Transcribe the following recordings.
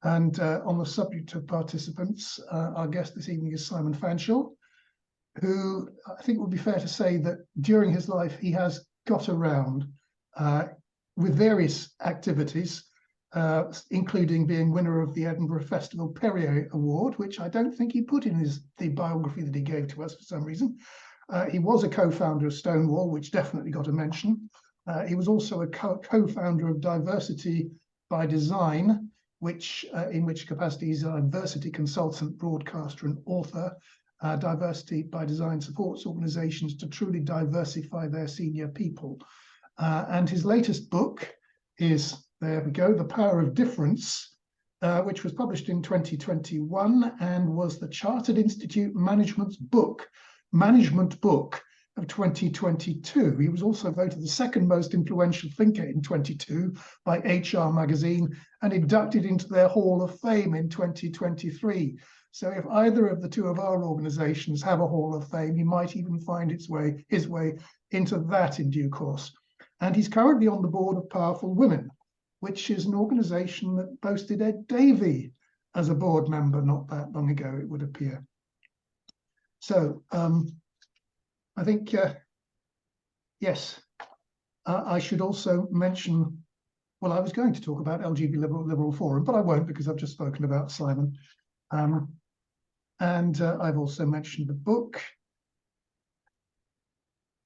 And on the subject of participants, our guest this evening is Simon Fanshawe, who I think it would be fair to say that during his life he has got around with various activities, including being winner of the Edinburgh Festival Perrier Award, which I don't think he put in the biography that he gave to us for some reason. He was a co-founder of Stonewall, which definitely got a mention. He was also a co-founder of Diversity by Design, in which capacity he's a diversity consultant, broadcaster, and author. Diversity by Design supports organizations to truly diversify their senior people. And his latest book is, there we go, The Power of Difference, which was published in 2021 and was the Chartered Institute Management book of 2022. He was also voted the second most influential thinker in 22 by HR Magazine and inducted into their Hall of Fame in 2023. So if either of the two of our organizations have a Hall of Fame, he might even find his way into that in due course. And he's currently on the board of Powerful Women, which is an organization that boasted Ed Davey as a board member not that long ago, it would appear. So I think, yes, I should also mention, well, I was going to talk about LGBT Liberal Forum, but I won't because I've just spoken about Simon. And I've also mentioned the book.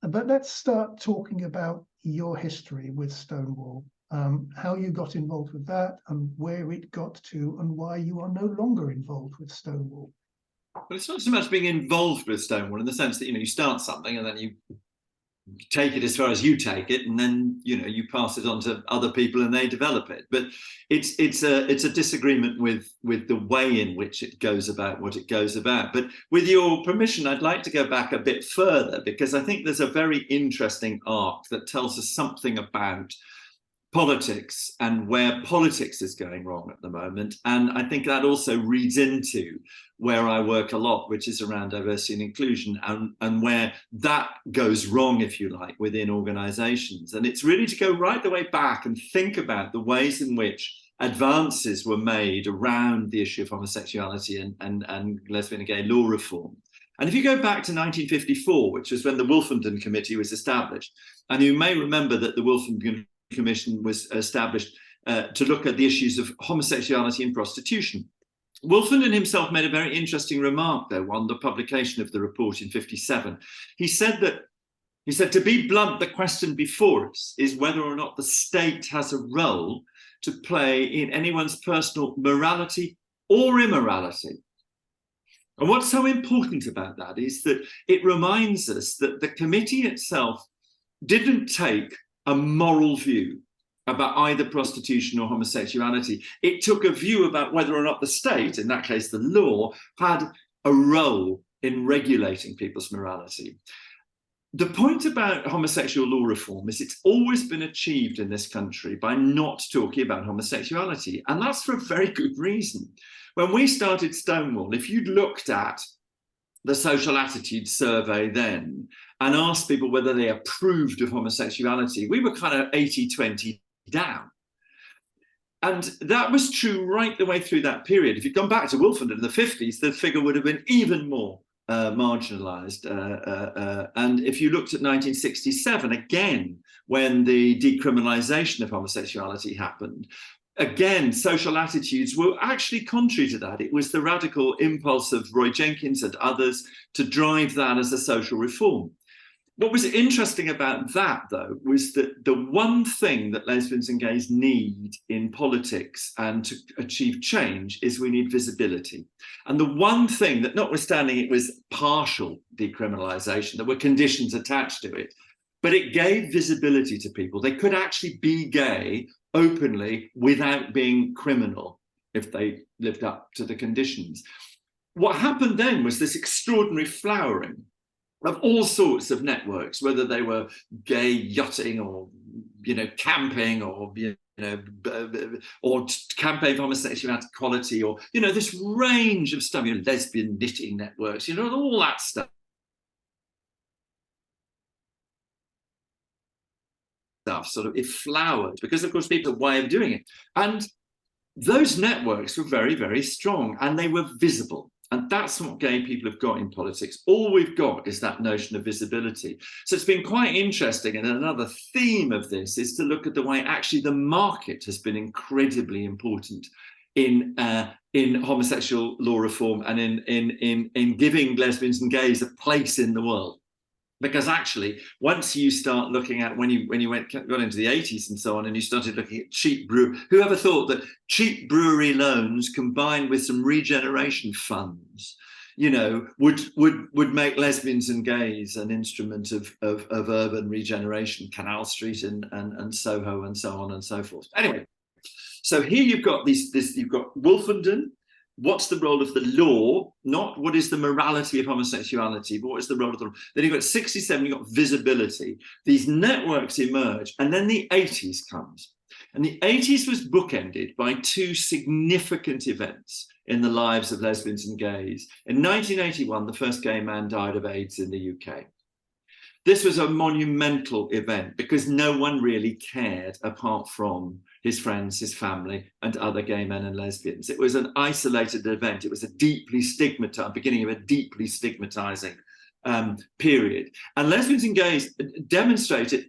But let's start talking about your history with Stonewall, how you got involved with that and where it got to and why you are no longer involved with Stonewall. Well, it's not so much being involved with Stonewall in the sense that, you start something and then you take it as far as you take it, and then, you pass it on to other people and they develop it. But it's a disagreement with the way in which it goes about what it goes about. But with your permission, I'd like to go back a bit further, because I think there's a very interesting arc that tells us something about politics and where politics is going wrong at the moment. And I think that also reads into where I work a lot, which is around diversity and inclusion, and where that goes wrong, if you like, within organizations. And it's really to go right the way back and think about the ways in which advances were made around the issue of homosexuality and lesbian and gay law reform. And if you go back to 1954, which was when the Wolfenden Committee was established, and you may remember that the Wolfenden Commission was established to look at the issues of homosexuality and prostitution. Wolfenden himself made a very interesting remark, though, on the publication of the report in 57. He said, to be blunt, the question before us is whether or not the state has a role to play in anyone's personal morality or immorality. And what's so important about that is that it reminds us that the committee itself didn't take a moral view about either prostitution or homosexuality. It took a view about whether or not the state, in that case the law, had a role in regulating people's morality. The point about homosexual law reform is it's always been achieved in this country by not talking about homosexuality, and that's for a very good reason. When we started Stonewall, if you'd looked at the social attitude survey then and asked people whether they approved of homosexuality, we were kind of 80-20 down. And that was true right the way through that period. If you'd gone back to Wolfenden in the 50s, the figure would have been even more marginalized. And if you looked at 1967, again, when the decriminalization of homosexuality happened, again, social attitudes were actually contrary to that. It was the radical impulse of Roy Jenkins and others to drive that as a social reform. What was interesting about that, though, was that the one thing that lesbians and gays need in politics and to achieve change is we need visibility. And the one thing that, notwithstanding it was partial decriminalization, there were conditions attached to it, but it gave visibility to people. They could actually be gay openly without being criminal if they lived up to the conditions. What happened then was this extraordinary flowering of all sorts of networks, whether they were gay yachting or, camping or, or campaign for homosexuality equality or, this range of stuff, lesbian knitting networks, all that stuff. Sort of, it flowered because, of course, people have a way of doing it. And those networks were very, very strong, and they were visible. And that's what gay people have got in politics. All we've got is that notion of visibility. So it's been quite interesting. And another theme of this is to look at the way actually the market has been incredibly important in homosexual law reform and in giving lesbians and gays a place in the world. Because actually, once you start looking at when you got into the 80s and so on, and you started looking at cheap brew, whoever thought that cheap brewery loans combined with some regeneration funds, you know, would make lesbians and gays an instrument of urban regeneration, Canal Street and Soho and so on and so forth. Anyway, so here you've got you've got Wolfenden. What's the role of the law? Not what is the morality of homosexuality, but what is the role of the law? Then you've got 67, you've got visibility. These networks emerge, and then the 80s comes. And the 80s was bookended by two significant events in the lives of lesbians and gays. In 1981, the first gay man died of AIDS in the UK. This was a monumental event because no one really cared apart from his friends, his family, and other gay men and lesbians. It was an isolated event. It was a deeply stigmatized, beginning of a deeply stigmatizing period. And lesbians and gays demonstrated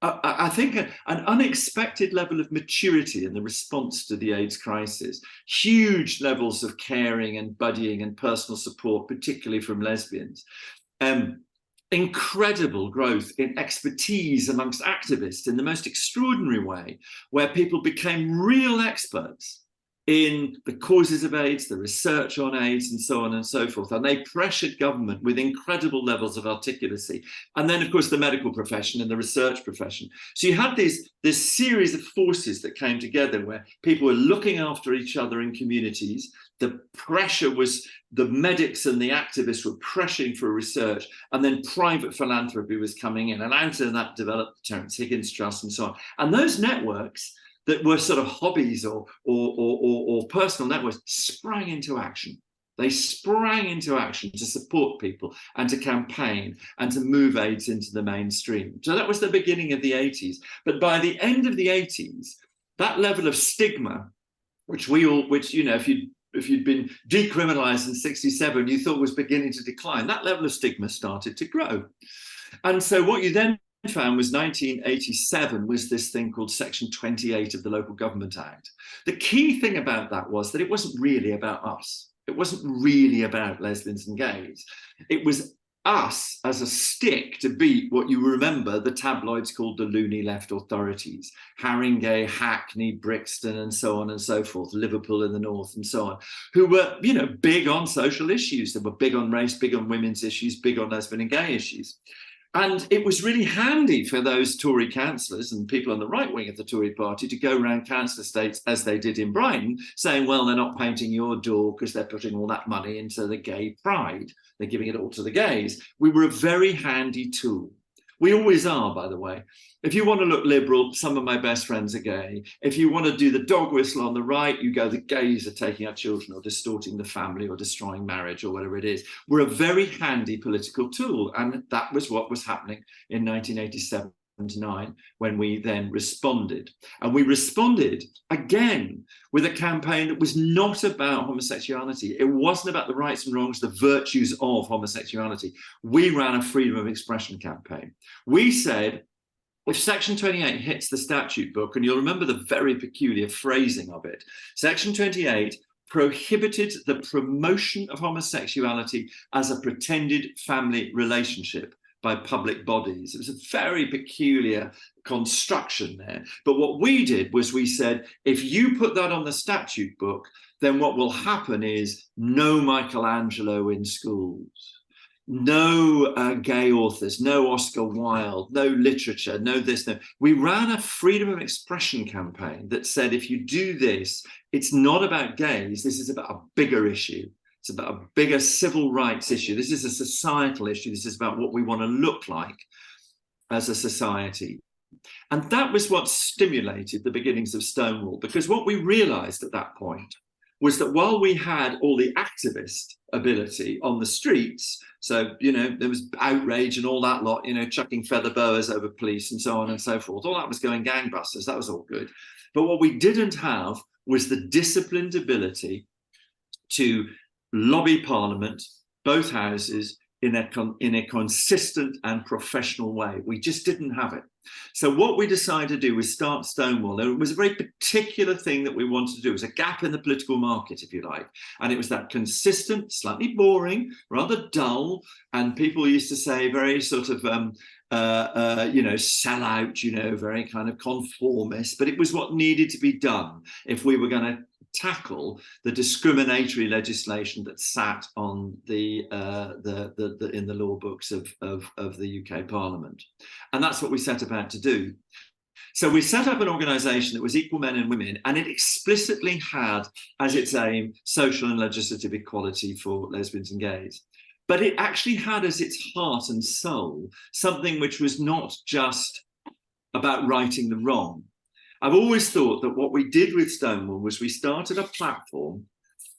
I think an unexpected level of maturity in the response to the AIDS crisis. Huge levels of caring and buddying and personal support, particularly from lesbians. Incredible growth in expertise amongst activists in the most extraordinary way, where people became real experts in the causes of AIDS, the research on AIDS, and so on and so forth. And they pressured government with incredible levels of articulacy. And then, of course, the medical profession and the research profession. So you had this series of forces that came together where people were looking after each other in communities. The pressure was, the medics and the activists were pressuring for research, and then private philanthropy was coming in. And out of that developed the Terence Higgins Trust and so on. And those networks that were sort of hobbies or personal networks sprang into action. They sprang into action to support people and to campaign and to move AIDS into the mainstream. So that was the beginning of the 80s. But by the end of the 80s, that level of stigma, which you know, if you'd been decriminalized in 67, you thought was beginning to decline, that level of stigma started to grow. And so what you then found was 1987 was this thing called Section 28 of the Local Government Act. The key thing about that was that it wasn't really about us. It wasn't really about lesbians and gays. It was us as a stick to beat what you remember the tabloids called the loony left authorities, Haringey, Hackney, Brixton, and so on and so forth, Liverpool in the north and so on, who were, you know, big on social issues. They were big on race, big on women's issues, big on lesbian and gay issues. And it was really handy for those Tory councillors and people on the right wing of the Tory party to go around council estates, as they did in Brighton, saying, well, they're not painting your door because they're putting all that money into the gay pride. They're giving it all to the gays. We were a very handy tool. We always are, by the way. If you want to look liberal, some of my best friends are gay. If you want to do the dog whistle on the right, you go, the gays are taking our children or distorting the family or destroying marriage or whatever it is. We're a very handy political tool. And that was what was happening in 1987 to 9 when we then responded. And we responded again with a campaign that was not about homosexuality. It wasn't about the rights and wrongs, the virtues of homosexuality. We ran a freedom of expression campaign. We said, if Section 28 hits the statute book, and you'll remember the very peculiar phrasing of it, Section 28 prohibited the promotion of homosexuality as a pretended family relationship by public bodies. It was a very peculiar construction there. But what we did was we said, if you put that on the statute book, then what will happen is no Michelangelo in schools. No gay authors, no Oscar Wilde, no literature, no this, no. We ran a freedom of expression campaign that said, if you do this, it's not about gays, this is about a bigger issue. It's about a bigger civil rights issue. This is a societal issue. This is about what we want to look like as a society. And that was what stimulated the beginnings of Stonewall, because what we realized at that point was that while we had all the activist ability on the streets, so, you know, there was outrage and all that lot, you know, chucking feather boas over police and so on and so forth, all that was going gangbusters, that was all good. But what we didn't have was the disciplined ability to lobby Parliament, both houses, in a consistent and professional way. We just didn't have it. So what we decided to do was start Stonewall. It was a very particular thing that we wanted to do. It was a gap in the political market, if you like. And it was that consistent, slightly boring, rather dull, and people used to say very sort of, sell out, very kind of conformist, but it was what needed to be done if we were going to tackle the discriminatory legislation that sat on in the law books of the UK Parliament. And that's what we set about to do. So we set up an organisation that was equal men and women, and it explicitly had as its aim social and legislative equality for lesbians and gays. But it actually had as its heart and soul something which was not just about righting the wrong. I've always thought that what we did with Stonewall was we started a platform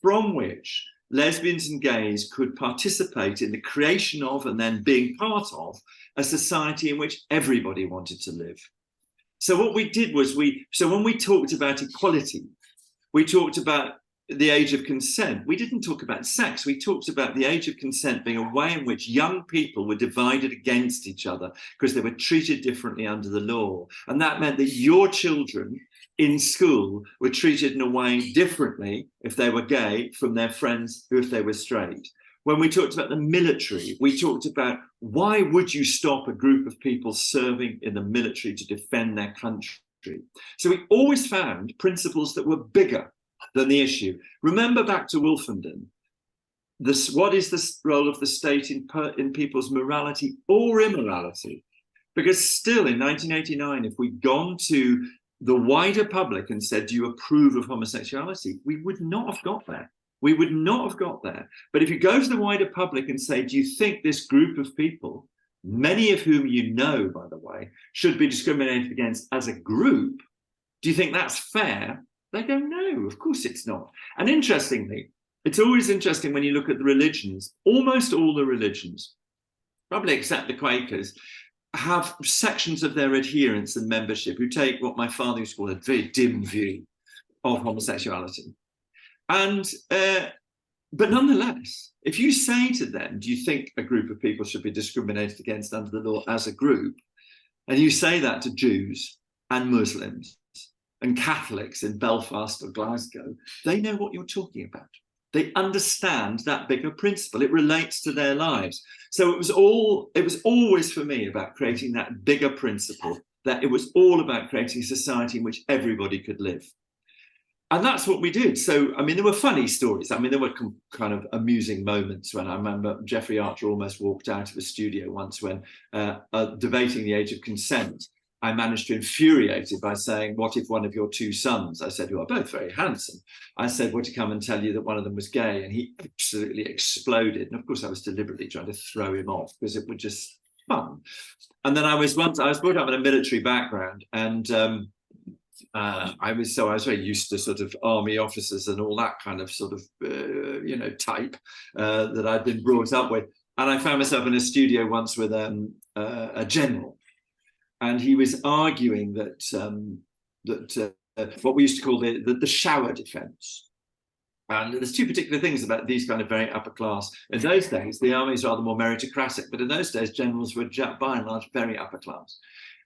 from which lesbians and gays could participate in the creation of and then being part of a society in which everybody wanted to live. So what we did was when we talked about equality, we talked about the age of consent. We didn't talk about sex. We talked about the age of consent being a way in which young people were divided against each other because they were treated differently under the law. And that meant that your children in school were treated in a way differently if they were gay from their friends who if they were straight. When we talked about the military, we talked about why would you stop a group of people serving in the military to defend their country? So we always found principles that were bigger than the issue. Remember back to Wolfenden, what is the role of the state in people's morality or immorality? Because still in 1989, if we'd gone to the wider public and said, do you approve of homosexuality? We would not have got there. We would not have got there. But if you go to the wider public and say, do you think this group of people, many of whom you know, by the way, should be discriminated against as a group, do you think that's fair? They go, no, of course it's not. And interestingly, it's always interesting when you look at the religions, almost all the religions, probably except the Quakers, have sections of their adherents and membership who take what my father used to call a very dim view of homosexuality. And, but nonetheless, if you say to them, do you think a group of people should be discriminated against under the law as a group? And you say that to Jews and Muslims and Catholics in Belfast or Glasgow, they know what you're talking about. They understand that bigger principle. It relates to their lives. So it was always for me about creating that bigger principle, that it was all about creating a society in which everybody could live. And that's what we did. So, I mean, there were funny stories. I mean, there were kind of amusing moments when I remember Jeffrey Archer almost walked out of a studio once when debating the age of consent. I managed to infuriate it by saying, what if one of your two sons, I said, who are both very handsome, I said, would you come and tell you that one of them was gay? And he absolutely exploded. And of course, I was deliberately trying to throw him off because it was just fun. And then I was brought up in a military background, and I was very used to sort of army officers and all that kind of sort of, type that I'd been brought up with. And I found myself in a studio once with a general. And he was arguing that what we used to call the shower defence. And there's two particular things about these kind of very upper class. In those days, the army is rather more meritocratic, but in those days, generals were by and large very upper class.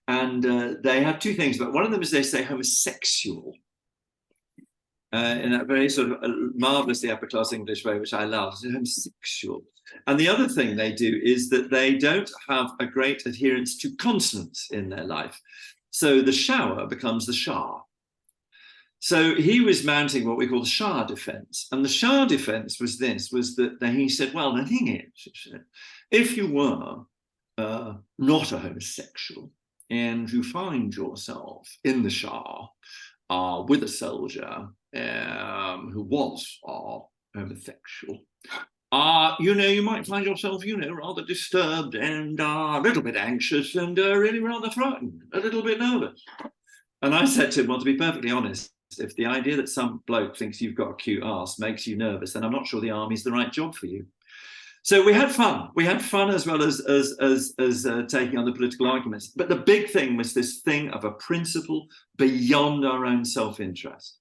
And they had two things, but one of them is they say homosexual in that very sort of marvelously upper class English way, which I love, homosexual. And the other thing they do is that they don't have a great adherence to consonants in their life. So the shower becomes the Shah. So he was mounting what we call the Shah defense. And the Shah defense was that he said, well, the thing is, if you were not a homosexual and you find yourself in the Shah with a soldier who was homosexual, you might find yourself, rather disturbed and a little bit anxious and really rather frightened, a little bit nervous. And I said to him, well, to be perfectly honest, if the idea that some bloke thinks you've got a cute arse makes you nervous, then I'm not sure the army's the right job for you. So we had fun. We had fun as well as taking on the political arguments. But the big thing was this thing of a principle beyond our own self-interest.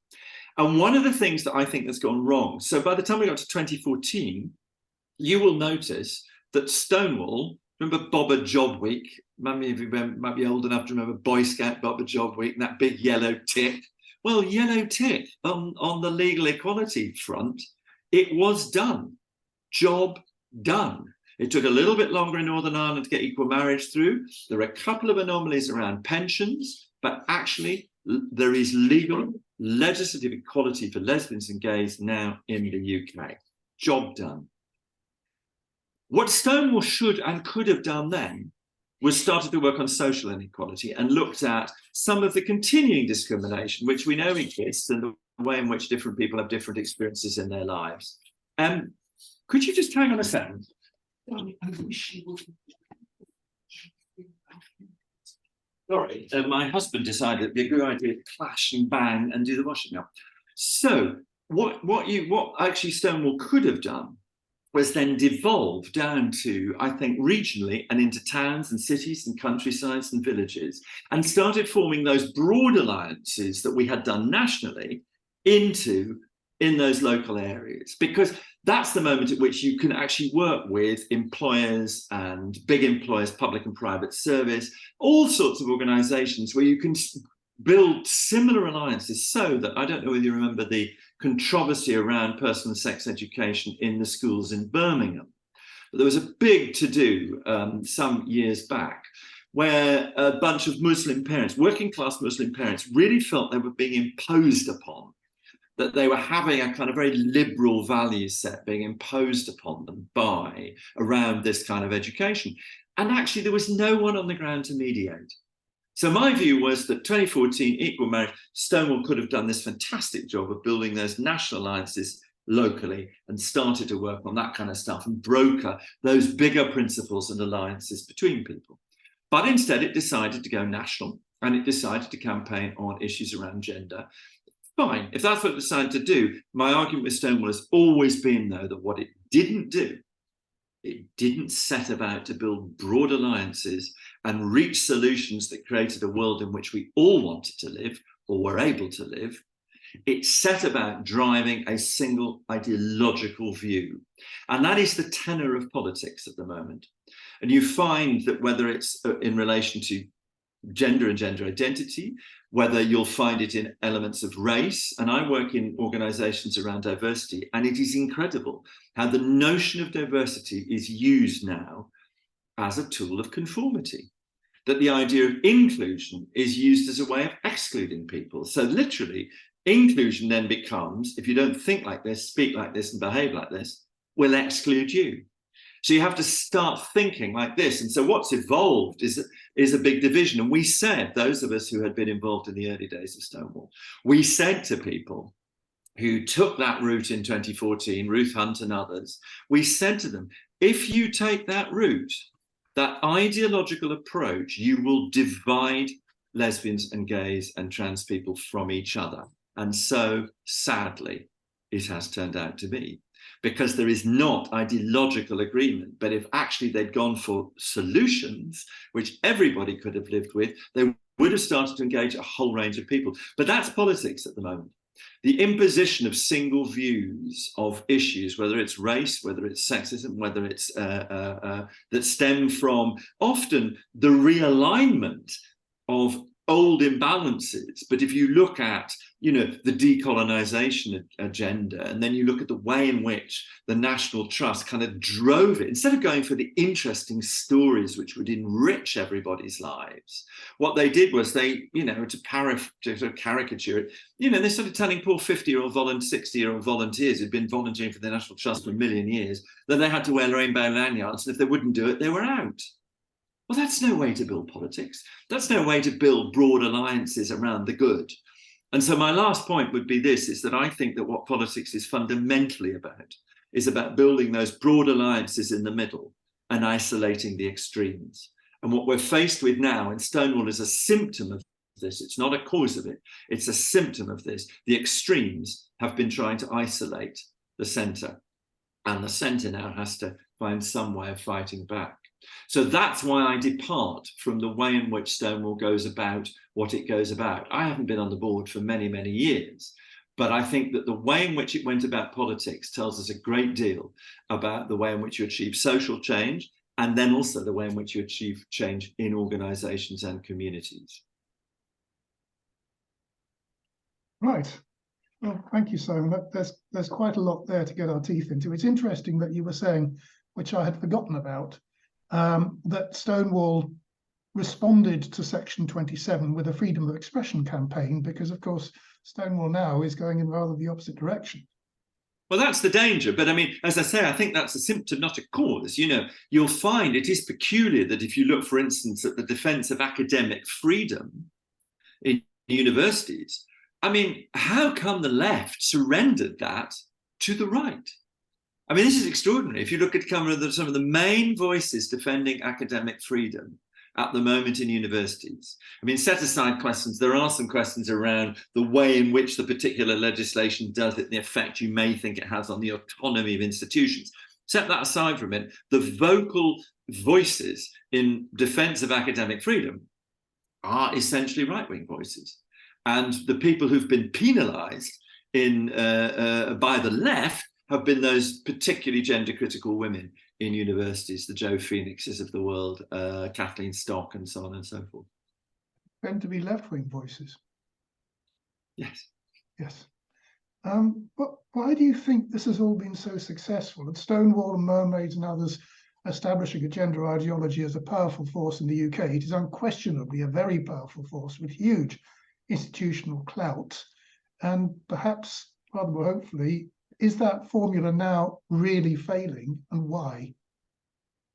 And one of the things that I think has gone wrong, so by the time we got to 2014, you will notice that Stonewall, remember Bobber Job Week? Many of you might be old enough to remember Boy Scout Bobber Job Week and that big yellow tick. Well, yellow tick on the legal equality front, it was done. Job done. It took a little bit longer in Northern Ireland to get equal marriage through. There are a couple of anomalies around pensions, but actually there is legal, legislative equality for lesbians and gays now in the UK. Job done. What Stonewall should and could have done then was started to work on social inequality and looked at some of the continuing discrimination, which we know exists, and the way in which different people have different experiences in their lives. Could you just hang on a second? Sorry, my husband decided it'd be a good idea to clash and bang and do the washing up. So what actually Stonewall could have done was then devolved down to, I think, regionally and into towns and cities and countrysides and villages, and started forming those broad alliances that we had done nationally in those local areas, because that's the moment at which you can actually work with employers and big employers, public and private service, all sorts of organizations where you can build similar alliances. So that, I don't know whether you remember the controversy around personal sex education in the schools in Birmingham, but there was a big to-do some years back where a bunch of Muslim parents, working class Muslim parents, really felt they were being imposed upon, that they were having a kind of very liberal value set being imposed upon them by around this kind of education. And actually there was no one on the ground to mediate. So my view was that 2014 equal marriage, Stonewall could have done this fantastic job of building those national alliances locally and started to work on that kind of stuff and broker those bigger principles and alliances between people. But instead it decided to go national, and it decided to campaign on issues around gender. Fine, if that's what it decided to do. My argument with Stonewall has always been, though, that what it didn't do, it didn't set about to build broad alliances and reach solutions that created a world in which we all wanted to live or were able to live. It set about driving a single ideological view. And that is the tenor of politics at the moment. And you find that whether it's in relation to gender and gender identity, whether you'll find it in elements of race, and I work in organizations around diversity, and it is incredible how the notion of diversity is used now as a tool of conformity, that the idea of inclusion is used as a way of excluding people. So literally, inclusion then becomes, if you don't think like this, speak like this, and behave like this, we'll exclude you. So you have to start thinking like this. And so what's evolved is a big division. And we said, those of us who had been involved in the early days of Stonewall, we said to people who took that route in 2014, Ruth Hunt and others, we said to them, if you take that route, that ideological approach, you will divide lesbians and gays and trans people from each other. And so, sadly, it has turned out to be. Because there is not ideological agreement. But if actually they'd gone for solutions, which everybody could have lived with, they would have started to engage a whole range of people. But that's politics at the moment. The imposition of single views of issues, whether it's race, whether it's sexism, whether it's that stem from often the realignment of old imbalances. But if you look at, the decolonization agenda, and then you look at the way in which the National Trust kind of drove it, instead of going for the interesting stories which would enrich everybody's lives, what they did was they, to caricature it, they started telling poor 50-year-old, 60-year-old volunteers who'd been volunteering for the National Trust for a million years that they had to wear rainbow lanyards, and if they wouldn't do it, they were out. Well, that's no way to build politics. That's no way to build broad alliances around the good. And so my last point would be this, is that I think that what politics is fundamentally about is about building those broad alliances in the middle and isolating the extremes. And what we're faced with now, and Stonewall is a symptom of this, it's not a cause of it, it's a symptom of this. The extremes have been trying to isolate the centre, and the centre now has to find some way of fighting back. So that's why I depart from the way in which Stonewall goes about what it goes about. I haven't been on the board for many, many years, But I think that the way in which it went about politics tells us a great deal about the way in which you achieve social change, and then also the way in which you achieve change in organizations and communities. Right. Well, thank you, Simon. There's quite a lot there to get our teeth into. It's interesting that you were saying, which I had forgotten about, that Stonewall responded to Section 27 with a freedom of expression campaign, because, of course, Stonewall now is going in rather the opposite direction. Well, that's the danger. But I mean, as I say, I think that's a symptom, not a cause. You know, you'll find it is peculiar that if you look, for instance, at the defense of academic freedom in universities, I mean, how come the left surrendered that to the right? I mean, this is extraordinary. If you look at some of the main voices defending academic freedom at the moment in universities, I mean, set aside questions, there are some questions around the way in which the particular legislation does it, the effect you may think it has on the autonomy of institutions. Set that aside for a minute. The vocal voices in defense of academic freedom are essentially right-wing voices. And the people who've been penalized by the left have been those particularly gender-critical women in universities, the Joe Phoenixes of the world, Kathleen Stock, and so on and so forth. Tend to be left-wing voices. Yes. Yes. But why do you think this has all been so successful? And Stonewall and Mermaids and others establishing a gender ideology as a powerful force in the UK. It is unquestionably a very powerful force with huge institutional clout. And perhaps, rather more hopefully, is that formula now really failing, and why?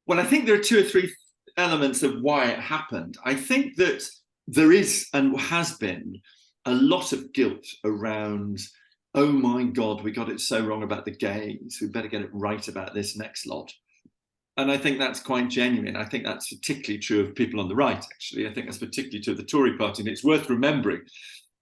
Well, I think there are two or three elements of why it happened. I think that there is and has been a lot of guilt around, oh my God, we got it so wrong about the gays, we better get it right about this next lot. And I think that's quite genuine. I think that's particularly true of people on the right, actually. I think that's particularly true of the Tory party. And it's worth remembering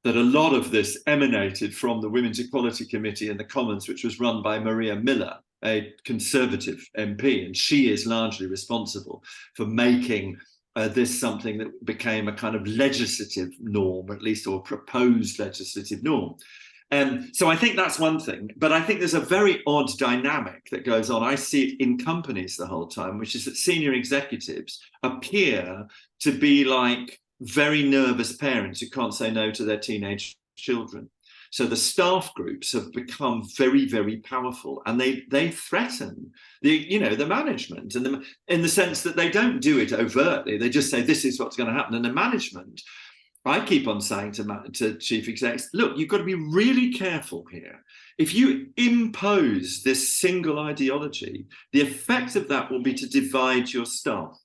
that a lot of this emanated from the Women's Equality Committee in the Commons, which was run by Maria Miller, a Conservative MP, and she is largely responsible for making this something that became a kind of legislative norm, or at least, or proposed legislative norm. So I think that's one thing, but I think there's a very odd dynamic that goes on. I see it in companies the whole time, which is that senior executives appear to be like very nervous parents who can't say no to their teenage children. So the staff groups have become very, very powerful, and they threaten the management, and in the sense that they don't do it overtly. They just say this is what's going to happen, and the management, I keep on saying to chief execs, look, you've got to be really careful here. If you impose this single ideology, the effect of that will be to divide your staff.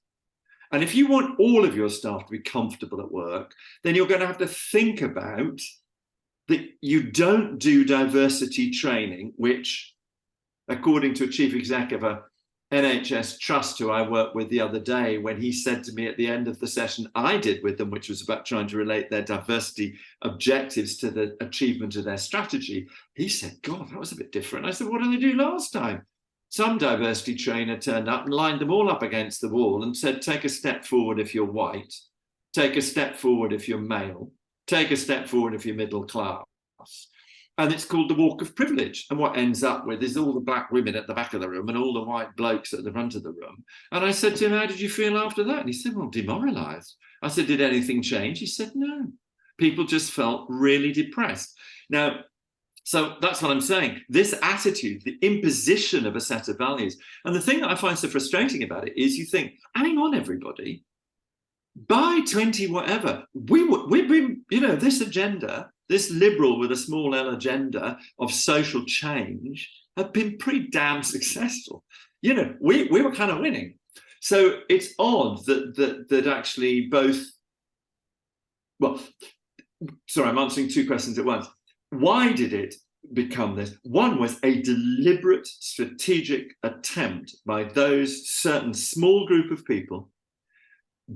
And if you want all of your staff to be comfortable at work, then you're going to have to think about that you don't do diversity training, which, according to a chief exec of a NHS trust who I worked with the other day, when he said to me at the end of the session I did with them, which was about trying to relate their diversity objectives to the achievement of their strategy, he said, God, that was a bit different. I said, what did they do last time? Some diversity trainer turned up and lined them all up against the wall and said, take a step forward if you're white, take a step forward if you're male, take a step forward if you're middle class. And it's called the walk of privilege. And what ends up with is all the black women at the back of the room and all the white blokes at the front of the room. And I said to him, how did you feel after that? And he said, well, demoralized. I said, did anything change? He said, no. People just felt really depressed. Now, so that's what I'm saying. This attitude, the imposition of a set of values. And the thing that I find so frustrating about it is you think, hang on, everybody, by 20 whatever, we've been, this agenda, this liberal with a small L agenda of social change have been pretty damn successful. We were kind of winning. So it's odd that actually both, well, sorry, I'm answering two questions at once. Why did it become this? One was a deliberate strategic attempt by those certain small group of people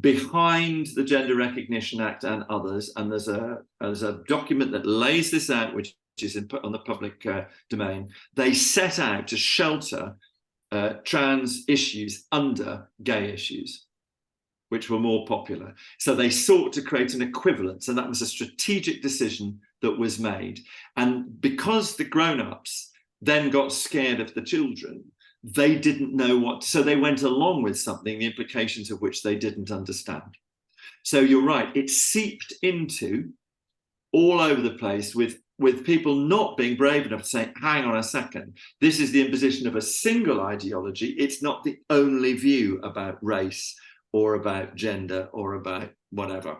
behind the Gender Recognition Act and others, and there's a document that lays this out, which is on the public domain. They set out to shelter trans issues under gay issues, which were more popular. So they sought to create an equivalence, and that was a strategic decision that was made. And because the grown-ups then got scared of the children, they didn't know what, so they went along with something, the implications of which they didn't understand. So you're right, it seeped into all over the place with people not being brave enough to say, hang on a second, this is the imposition of a single ideology. It's not the only view about race or about gender or about whatever.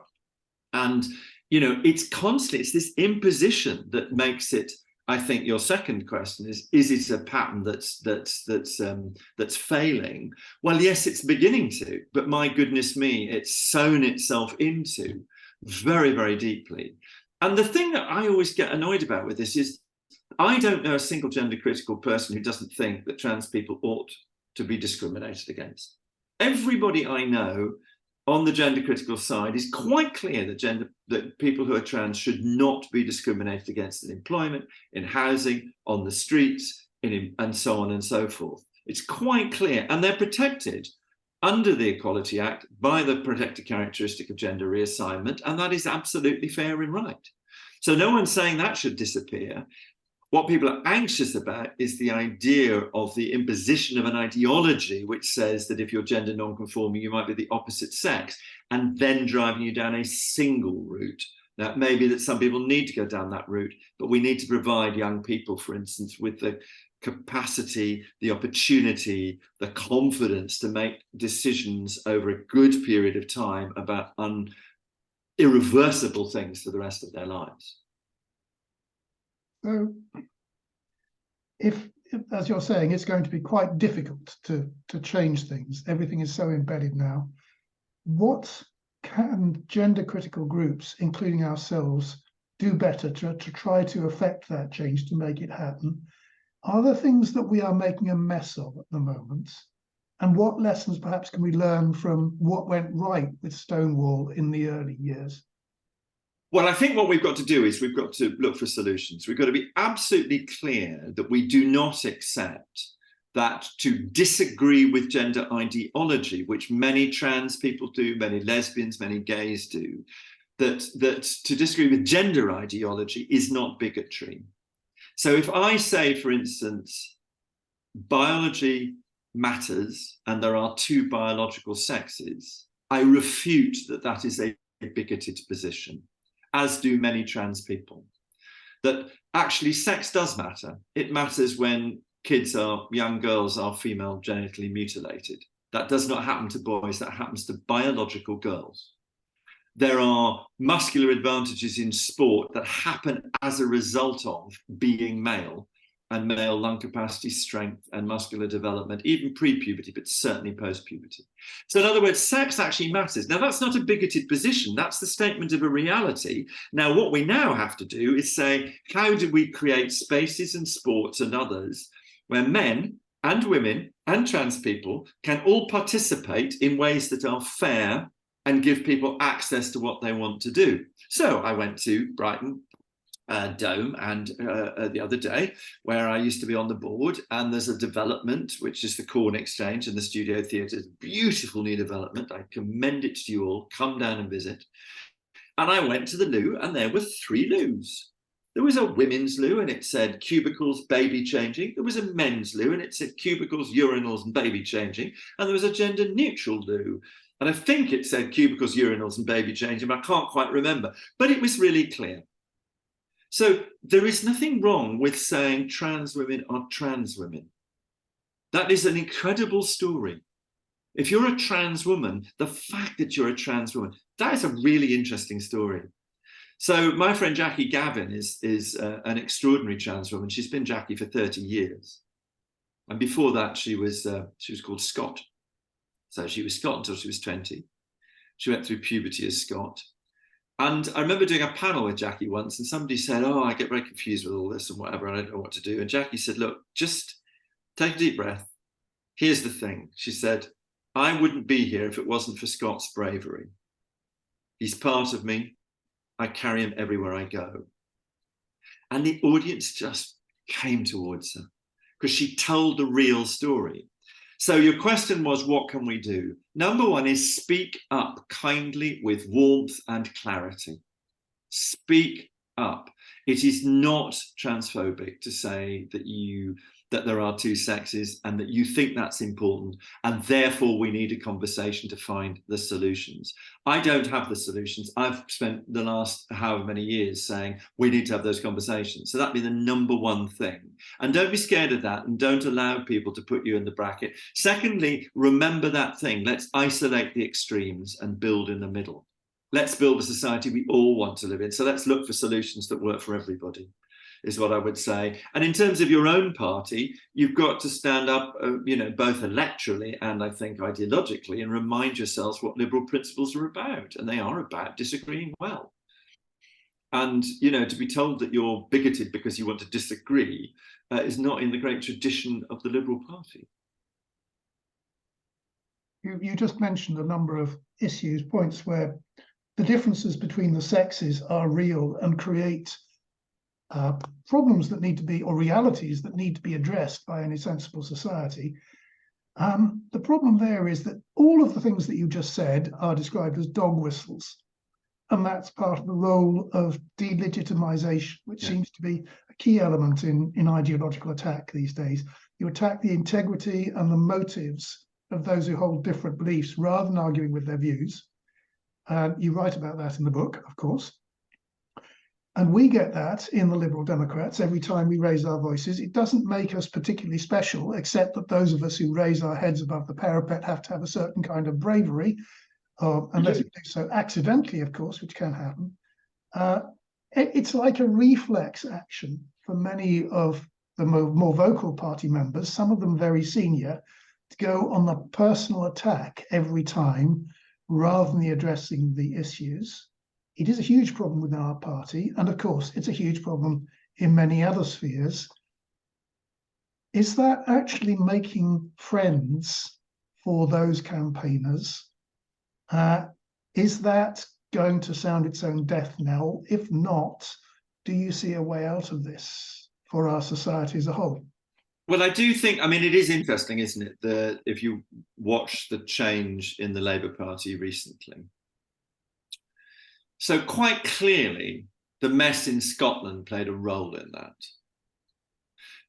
And, you know, it's constantly, it's this imposition that makes it, I think your second question is it a pattern that's failing? Well, yes, it's beginning to, but my goodness me, it's sown itself into very, very deeply. And the thing that I always get annoyed about with this is I don't know a single gender critical person who doesn't think that trans people ought to be discriminated against. Everybody I know on the gender critical side is quite clear that people who are trans should not be discriminated against in employment, in housing, on the streets, and so on and so forth. It's quite clear, and they're protected under the Equality Act by the protected characteristic of gender reassignment, and that is absolutely fair and right. So no one's saying that should disappear. What people are anxious about is the idea of the imposition of an ideology which says that if you're gender non-conforming, you might be the opposite sex, and then driving you down a single route. Now, maybe that some people need to go down that route, but we need to provide young people, for instance, with the capacity, the opportunity, the confidence to make decisions over a good period of time about irreversible things for the rest of their lives. So if, as you're saying, it's going to be quite difficult to change things, everything is so embedded now, what can gender critical groups, including ourselves, do better to try to affect that change, to make it happen? Are there things that we are making a mess of at the moment? And what lessons perhaps can we learn from what went right with Stonewall in the early years? Well, I think what we've got to do is we've got to look for solutions. We've got to be absolutely clear that we do not accept that to disagree with gender ideology, which many trans people do, many lesbians, many gays do, that to disagree with gender ideology is not bigotry. So if I say, for instance, biology matters and there are two biological sexes, I refute that that is a bigoted position, as do many trans people. That actually sex does matter. It matters when young girls are female genitally mutilated. That does not happen to boys, that happens to biological girls. There are muscular advantages in sport that happen as a result of being male, and male lung capacity, strength, and muscular development, even pre-puberty, but certainly post-puberty. So in other words, sex actually matters. Now, that's not a bigoted position. That's the statement of a reality. Now, what we now have to do is say, how do we create spaces and sports and others where men and women and trans people can all participate in ways that are fair and give people access to what they want to do? So I went to Brighton Dome and the other day, where I used to be on the board, and there's a development which is the Corn Exchange and the Studio Theatre. Beautiful new development. I commend it to you all. Come down and visit. And I went to the loo, and there were 3 loos. There was a women's loo, and it said cubicles, baby changing. There was a men's loo, and it said cubicles, urinals, and baby changing. And there was a gender neutral loo. And I think it said cubicles, urinals, and baby changing, but I can't quite remember. But it was really clear. So there is nothing wrong with saying trans women are trans women. That is an incredible story. If you're a trans woman, the fact that you're a trans woman, that is a really interesting story. So my friend Jackie Gavin is an extraordinary trans woman. She's been Jackie for 30 years. And before that, she was called Scott. So she was Scott until she was 20. She went through puberty as Scott. And I remember doing a panel with Jackie once, and somebody said, oh, I get very confused with all this and whatever, and I don't know what to do. And Jackie said, look, just take a deep breath. Here's the thing. She said, I wouldn't be here if it wasn't for Scott's bravery. He's part of me. I carry him everywhere I go. And the audience just came towards her because she told the real story. So your question was, what can we do? Number one is speak up kindly with warmth and clarity. Speak up. It is not transphobic to say that there are two sexes and that you think that's important, and therefore we need a conversation to find the solutions. I don't have the solutions. I've spent the last however many years saying we need to have those conversations. So that'd be the number one thing. And don't be scared of that, and don't allow people to put you in the bracket. Secondly, remember that thing. Let's isolate the extremes and build in the middle. Let's build a society we all want to live in. So let's look for solutions that work for everybody, is what I would say. And in terms of your own party, you've got to stand up, both electorally and I think ideologically, and remind yourselves what liberal principles are about. And they are about disagreeing well. And, to be told that you're bigoted because you want to disagree is not in the great tradition of the Liberal Party. You just mentioned a number of points where the differences between the sexes are real and create problems that need to be, or realities that need to be addressed by any sensible society. The problem there is that all of the things that you just said are described as dog whistles. And that's part of the role of delegitimization, which seems to be a key element in ideological attack these days. You attack the integrity and the motives of those who hold different beliefs rather than arguing with their views. You write about that in the book, of course. And we get that in the Liberal Democrats every time we raise our voices. It doesn't make us particularly special, except that those of us who raise our heads above the parapet have to have a certain kind of bravery, unless we do so accidentally, of course, which can happen. It's like a reflex action for many of the more vocal party members, some of them very senior, to go on the personal attack every time rather than addressing the issues. It is a huge problem within our party, and of course, it's a huge problem in many other spheres. Is that actually making friends for those campaigners? Is that going to sound its own death knell? If not, do you see a way out of this for our society as a whole? Well, I do think, it is interesting, isn't it, that if you watch the change in the Labour Party recently. So quite clearly, the mess in Scotland played a role in that.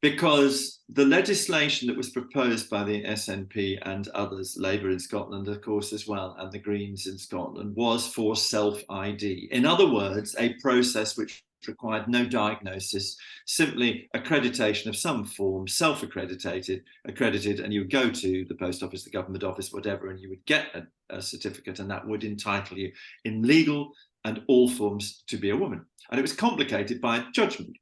Because the legislation that was proposed by the SNP and others, Labour in Scotland, of course, as well, and the Greens in Scotland, was for self-ID. In other words, a process which required no diagnosis, simply accreditation of some form, self-accredited, and you would go to the post office, the government office, whatever, and you would get a certificate, and that would entitle you in legal and all forms to be a woman. And it was complicated by a judgment,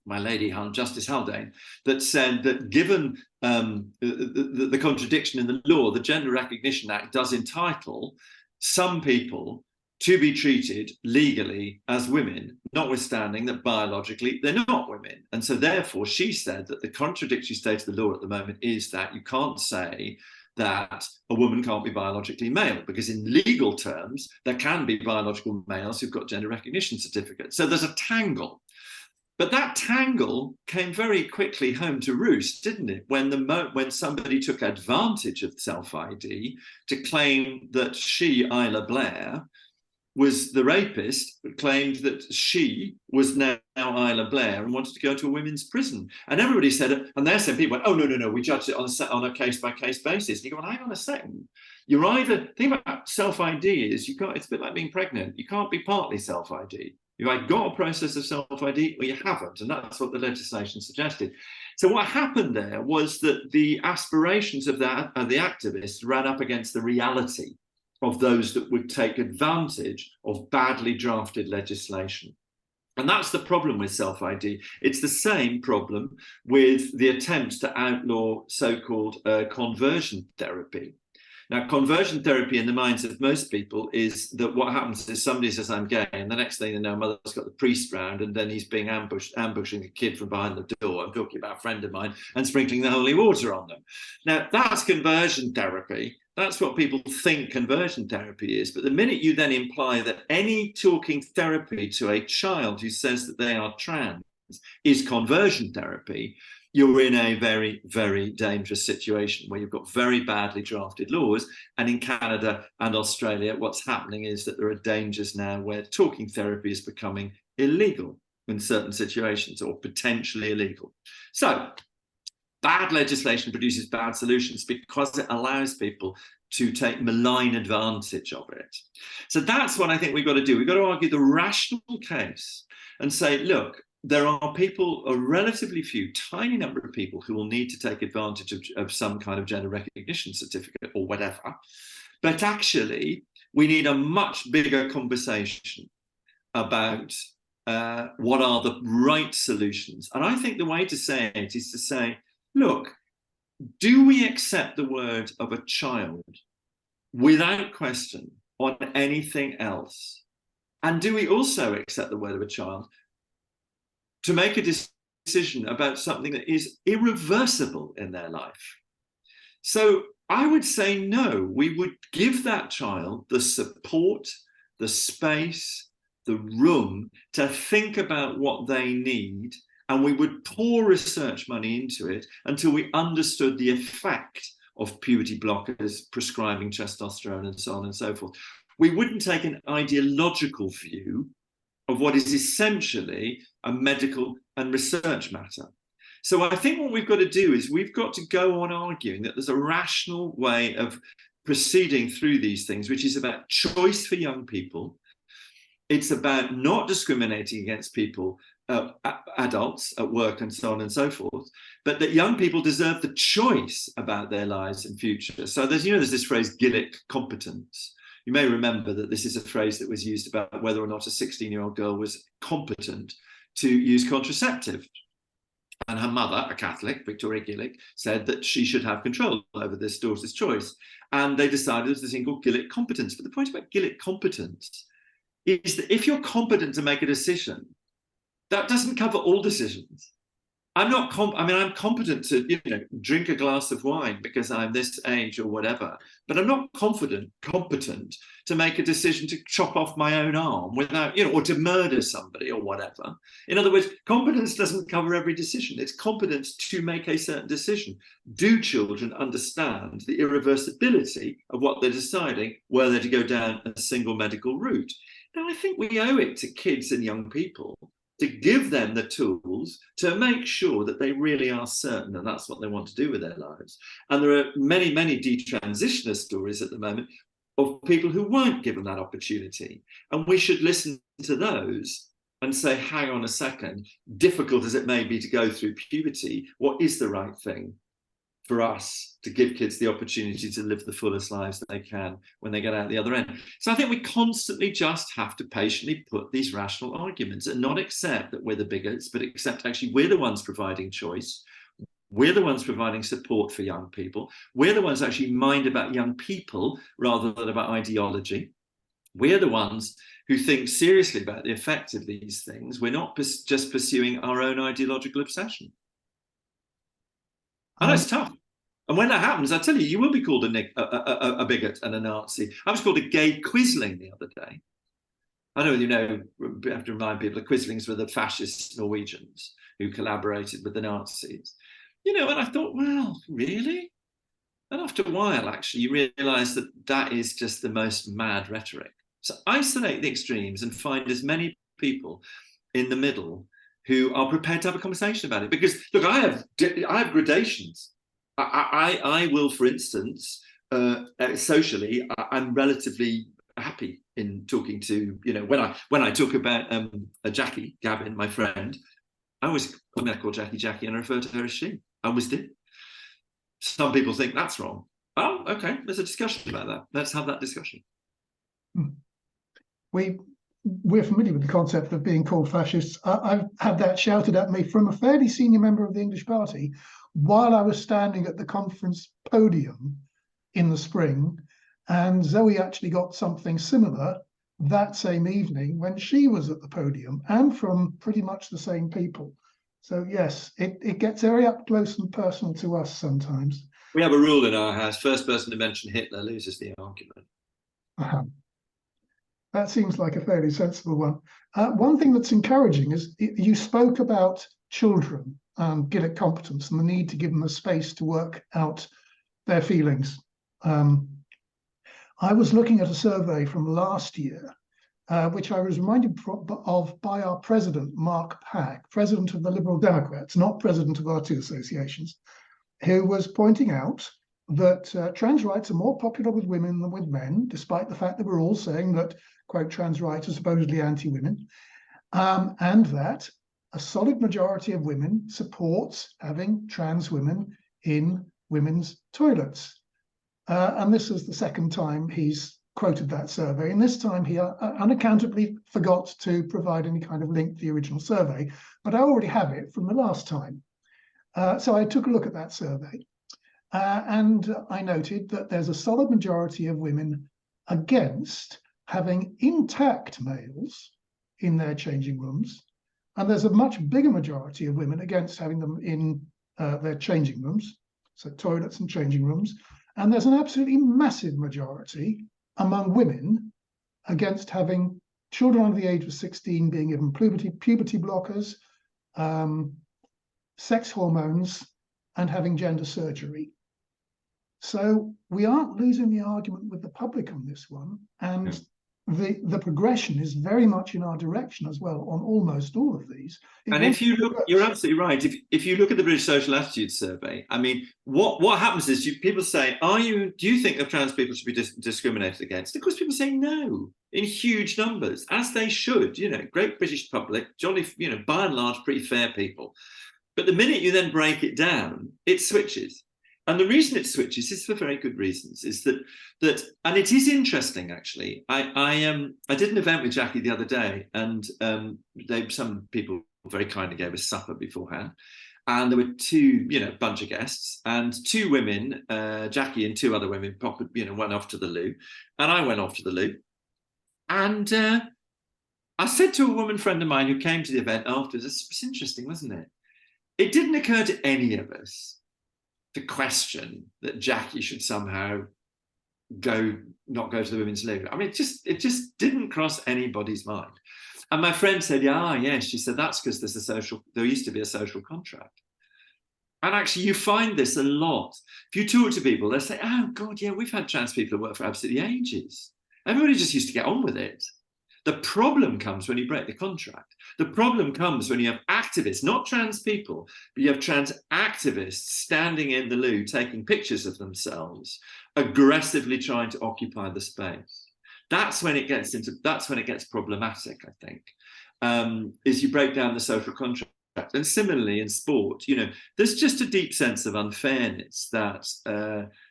my lady Justice Haldane, that said that given the contradiction in the law, the Gender Recognition Act does entitle some people to be treated legally as women, notwithstanding that biologically they're not women. And so therefore she said that the contradictory state of the law at the moment is that you can't say that a woman can't be biologically male, because in legal terms, there can be biological males who've got gender recognition certificates. So there's a tangle. But that tangle came very quickly home to roost, didn't it? When somebody took advantage of self-ID to claim that she, Isla Blair, was the rapist, claimed that she was now Isla Blair and wanted to go to a women's prison. And everybody said it, and the SNP went, oh, no, we judged it on a case-by-case basis. And you go, well, hang on a second. You're either, the thing about self-ID is it's a bit like being pregnant. You can't be partly self-ID. You've either got a process of self-ID or you haven't, and that's what the legislation suggested. So what happened there was that the aspirations of the activists ran up against the reality of those that would take advantage of badly drafted legislation. And that's the problem with self-ID. It's the same problem with the attempts to outlaw so-called conversion therapy. Now, conversion therapy in the minds of most people is that what happens is somebody says, I'm gay, and the next thing they know, mother's got the priest round, and then he's being ambushing a kid from behind the door. I'm talking about a friend of mine, and sprinkling the holy water on them. Now, that's conversion therapy. That's what people think conversion therapy is. But the minute you then imply that any talking therapy to a child who says that they are trans is conversion therapy, you're in a very, very dangerous situation where you've got very badly drafted laws. And in Canada and Australia, what's happening is that there are dangers now where talking therapy is becoming illegal. in certain situations, or potentially illegal. So bad legislation produces bad solutions because it allows people to take malign advantage of it. So that's what I think we've got to do. We've got to argue the rational case and say, look, there are people, a relatively few, tiny number of people who will need to take advantage of some kind of gender recognition certificate or whatever. But actually, we need a much bigger conversation about what are the right solutions. And I think the way to say it is to say, look, do we accept the word of a child without question on anything else? And do we also accept the word of a child to make a decision about something that is irreversible in their life? So I would say no, we would give that child the support, the space, the room to think about what they need, and we would pour research money into it until we understood the effect of puberty blockers, prescribing testosterone, and so on and so forth. We wouldn't take an ideological view of what is essentially a medical and research matter. So I think what we've got to do is we've got to go on arguing that there's a rational way of proceeding through these things, which is about choice for young people. It's about not discriminating against people, adults at work and so on and so forth, but that young people deserve the choice about their lives and future. So there's this phrase, Gillick competence. You may remember that this is a phrase that was used about whether or not a 16-year-old girl was competent to use contraceptive. And her mother, a Catholic, Victoria Gillick, said that she should have control over this daughter's choice. And they decided there's this thing called Gillick competence. But the point about Gillick competence is that if you're competent to make a decision, that doesn't cover all decisions. I'm competent to, drink a glass of wine because I'm this age or whatever, but I'm not competent to make a decision to chop off my own arm without, or to murder somebody or whatever. In other words, competence doesn't cover every decision. It's competence to make a certain decision. Do children understand the irreversibility of what they're deciding, were they to go down a single medical route? Now, I think we owe it to kids and young people to give them the tools to make sure that they really are certain that that's what they want to do with their lives. And there are many, many detransitioner stories at the moment of people who weren't given that opportunity. And we should listen to those and say, hang on a second, difficult as it may be to go through puberty, what is the right thing for us to give kids the opportunity to live the fullest lives that they can when they get out the other end? So I think we constantly just have to patiently put these rational arguments and not accept that we're the bigots, but accept actually we're the ones providing choice. We're the ones providing support for young people. We're the ones who actually mind about young people rather than about ideology. We're the ones who think seriously about the effect of these things. We're not just pursuing our own ideological obsession. I know it's tough. And when that happens, I tell you, you will be called a bigot and a Nazi. I was called a gay Quisling the other day. I know, we have to remind people that Quislings were the fascist Norwegians who collaborated with the Nazis. And I thought, well, really? And after a while, actually, you realize that that is just the most mad rhetoric. So isolate the extremes and find as many people in the middle who are prepared to have a conversation about it. Because, look, I have gradations. I will, for instance, socially, I'm relatively happy in talking to, when I talk about Jackie Gavin, my friend, I call Jackie and I refer to her as she. I always did. Some people think that's wrong. Oh, okay, there's a discussion about that. Let's have that discussion. We're familiar with the concept of being called fascists. I've had that shouted at me from a fairly senior member of the English Party while I was standing at the conference podium in the spring, and Zoe actually got something similar that same evening when she was at the podium, and from pretty much the same people. So yes, it gets very up close and personal to us sometimes. We have a rule in our house: first person to mention Hitler loses the argument. That seems like a fairly sensible one. One thing that's encouraging is you spoke about children and Gillick competence and the need to give them the space to work out their feelings. I was looking at a survey from last year which I was reminded of by our president, Mark Pack, president of the Liberal Democrats, not president of our two associations, who was pointing out that trans rights are more popular with women than with men, despite the fact that we're all saying that, quote, trans rights are supposedly anti-women, and that a solid majority of women supports having trans women in women's toilets. And this is the second time he's quoted that survey, and this time he unaccountably forgot to provide any kind of link to the original survey, but I already have it from the last time. So I took a look at that survey, and I noted that there's a solid majority of women against having intact males in their changing rooms, and there's a much bigger majority of women against having them in their changing rooms, so toilets and changing rooms, and there's an absolutely massive majority among women against having children under the age of 16 being given puberty blockers, sex hormones, and having gender surgery. So we aren't losing the argument with the public on this one, and the progression is very much in our direction as well on almost all of these. And if you look, you're absolutely right. If you look at the British Social Attitudes Survey, I mean, what happens is people say, do you think that trans people should be discriminated against? Of course, people say no in huge numbers, as they should. You know, great British public, jolly, you know, by and large, pretty fair people. But the minute you then break it down, it switches. And the reason it switches is for very good reasons. Is that and it is interesting actually. I did an event with Jackie the other day, and some people very kindly gave us supper beforehand, and there were two, bunch of guests, and two women, Jackie and two other women, went off to the loo, and I went off to the loo, and I said to a woman friend of mine who came to the event afterwards, it's interesting, wasn't it? It didn't occur to any of us to question that Jackie should somehow not go to the women's loo. I mean, it just didn't cross anybody's mind. And my friend said, yes, she said, that's because there used to be a social contract. And actually you find this a lot. If you talk to people, they'll say, oh God, yeah, we've had trans people that work for absolutely ages. Everybody just used to get on with it. The problem comes when you break the contract. The problem comes when you have activists, not trans people, but you have trans activists standing in the loo, taking pictures of themselves, aggressively trying to occupy the space. That's when it gets problematic, I think, is you break down the social contract. And similarly in sport, there's just a deep sense of unfairness that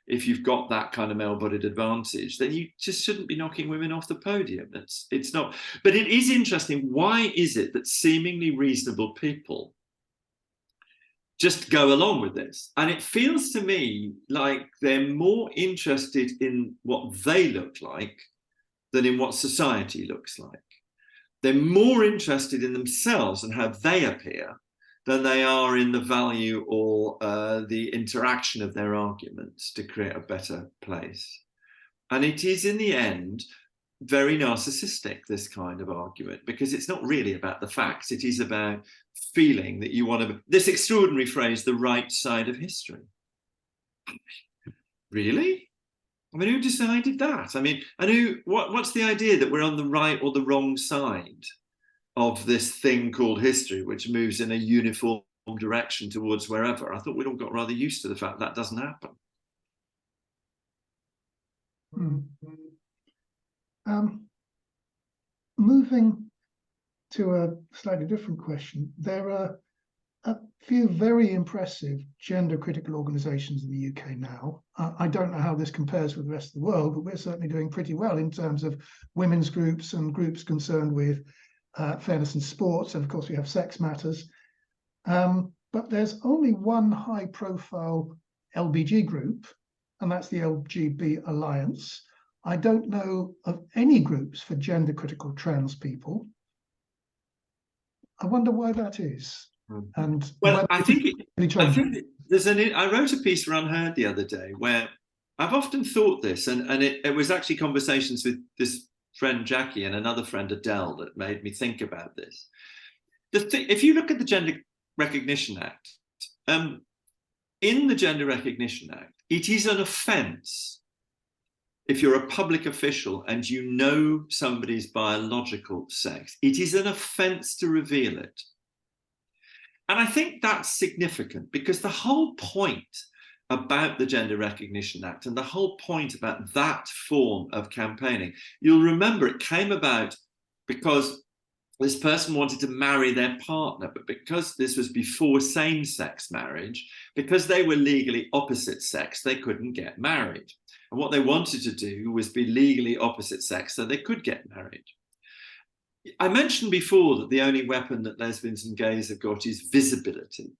if you've got that kind of male-bodied advantage, then you just shouldn't be knocking women off the podium. It's not. But it is interesting. Why is it that seemingly reasonable people just go along with this? And it feels to me like they're more interested in what they look like than in what society looks like. They're more interested in themselves and how they appear than they are in the value or the interaction of their arguments to create a better place. And it is, in the end, very narcissistic, this kind of argument, because it's not really about the facts. It is about feeling that you want to, this extraordinary phrase, the right side of history. Really? I mean, who decided that? I mean, and what's the idea that we're on the right or the wrong side of this thing called history, which moves in a uniform direction towards wherever? I thought we'd all got rather used to the fact that doesn't happen. Moving to a slightly different question, there are a few very impressive gender critical organizations in the UK now. I don't know how this compares with the rest of the world, but we're certainly doing pretty well in terms of women's groups and groups concerned with fairness in sports. And of course, we have Sex Matters. But there's only one high profile LBG group, and that's the LGB Alliance. I don't know of any groups for gender critical trans people. I wonder why that is. And well, I think I wrote a piece for Unheard the other day where I've often thought this, and it was actually conversations with this friend Jackie and another friend Adele that made me think about this. If you look at the Gender Recognition Act, in the Gender Recognition Act, it is an offence if you're a public official and you know somebody's biological sex, it is an offence to reveal it. And I think that's significant, because the whole point about the Gender Recognition Act and the whole point about that form of campaigning, you'll remember it came about because this person wanted to marry their partner, but because this was before same-sex marriage, because they were legally opposite sex, they couldn't get married. And what they wanted to do was be legally opposite sex so they could get married. I mentioned before that the only weapon that lesbians and gays have got is visibility.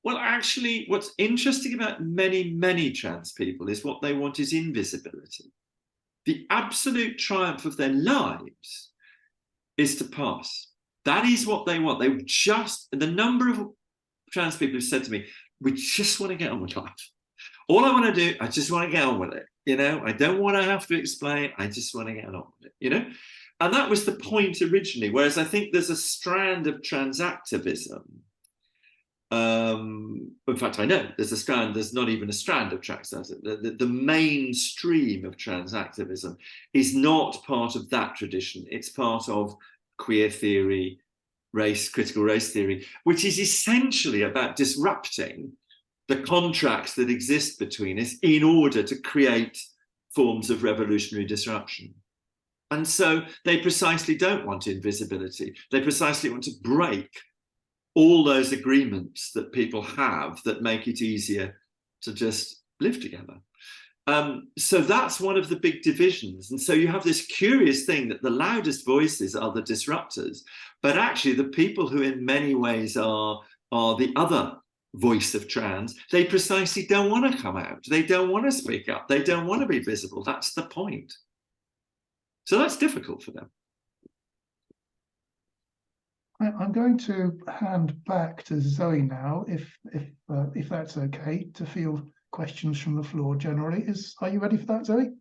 Well, actually, what's interesting about many, many trans people is what they want is invisibility. The absolute triumph of their lives is to pass. That is what they want. They just, the number of trans people who said to me, we just want to get on with life. All I want to do, I just want to get on with it. You know, I don't want to have to explain. I just want to get on with it, you know? And that was the point originally. Whereas I think there's a strand of trans activism. In fact, I know there's a strand, there's not even a strand of trans activism. The mainstream of trans activism is not part of that tradition. It's part of queer theory, critical race theory, which is essentially about disrupting the contracts that exist between us in order to create forms of revolutionary disruption. And so they precisely don't want invisibility. They precisely want to break all those agreements that people have that make it easier to just live together. So that's one of the big divisions. And so you have this curious thing that the loudest voices are the disruptors, but actually the people who in many ways are the other voice of trans, they precisely don't want to come out. They don't want to speak up. They don't want to be visible. That's the point. So that's difficult for them. I'm going to hand back to Zoe now, if that's okay, to field questions from the floor generally. Are you ready for that, Zoe?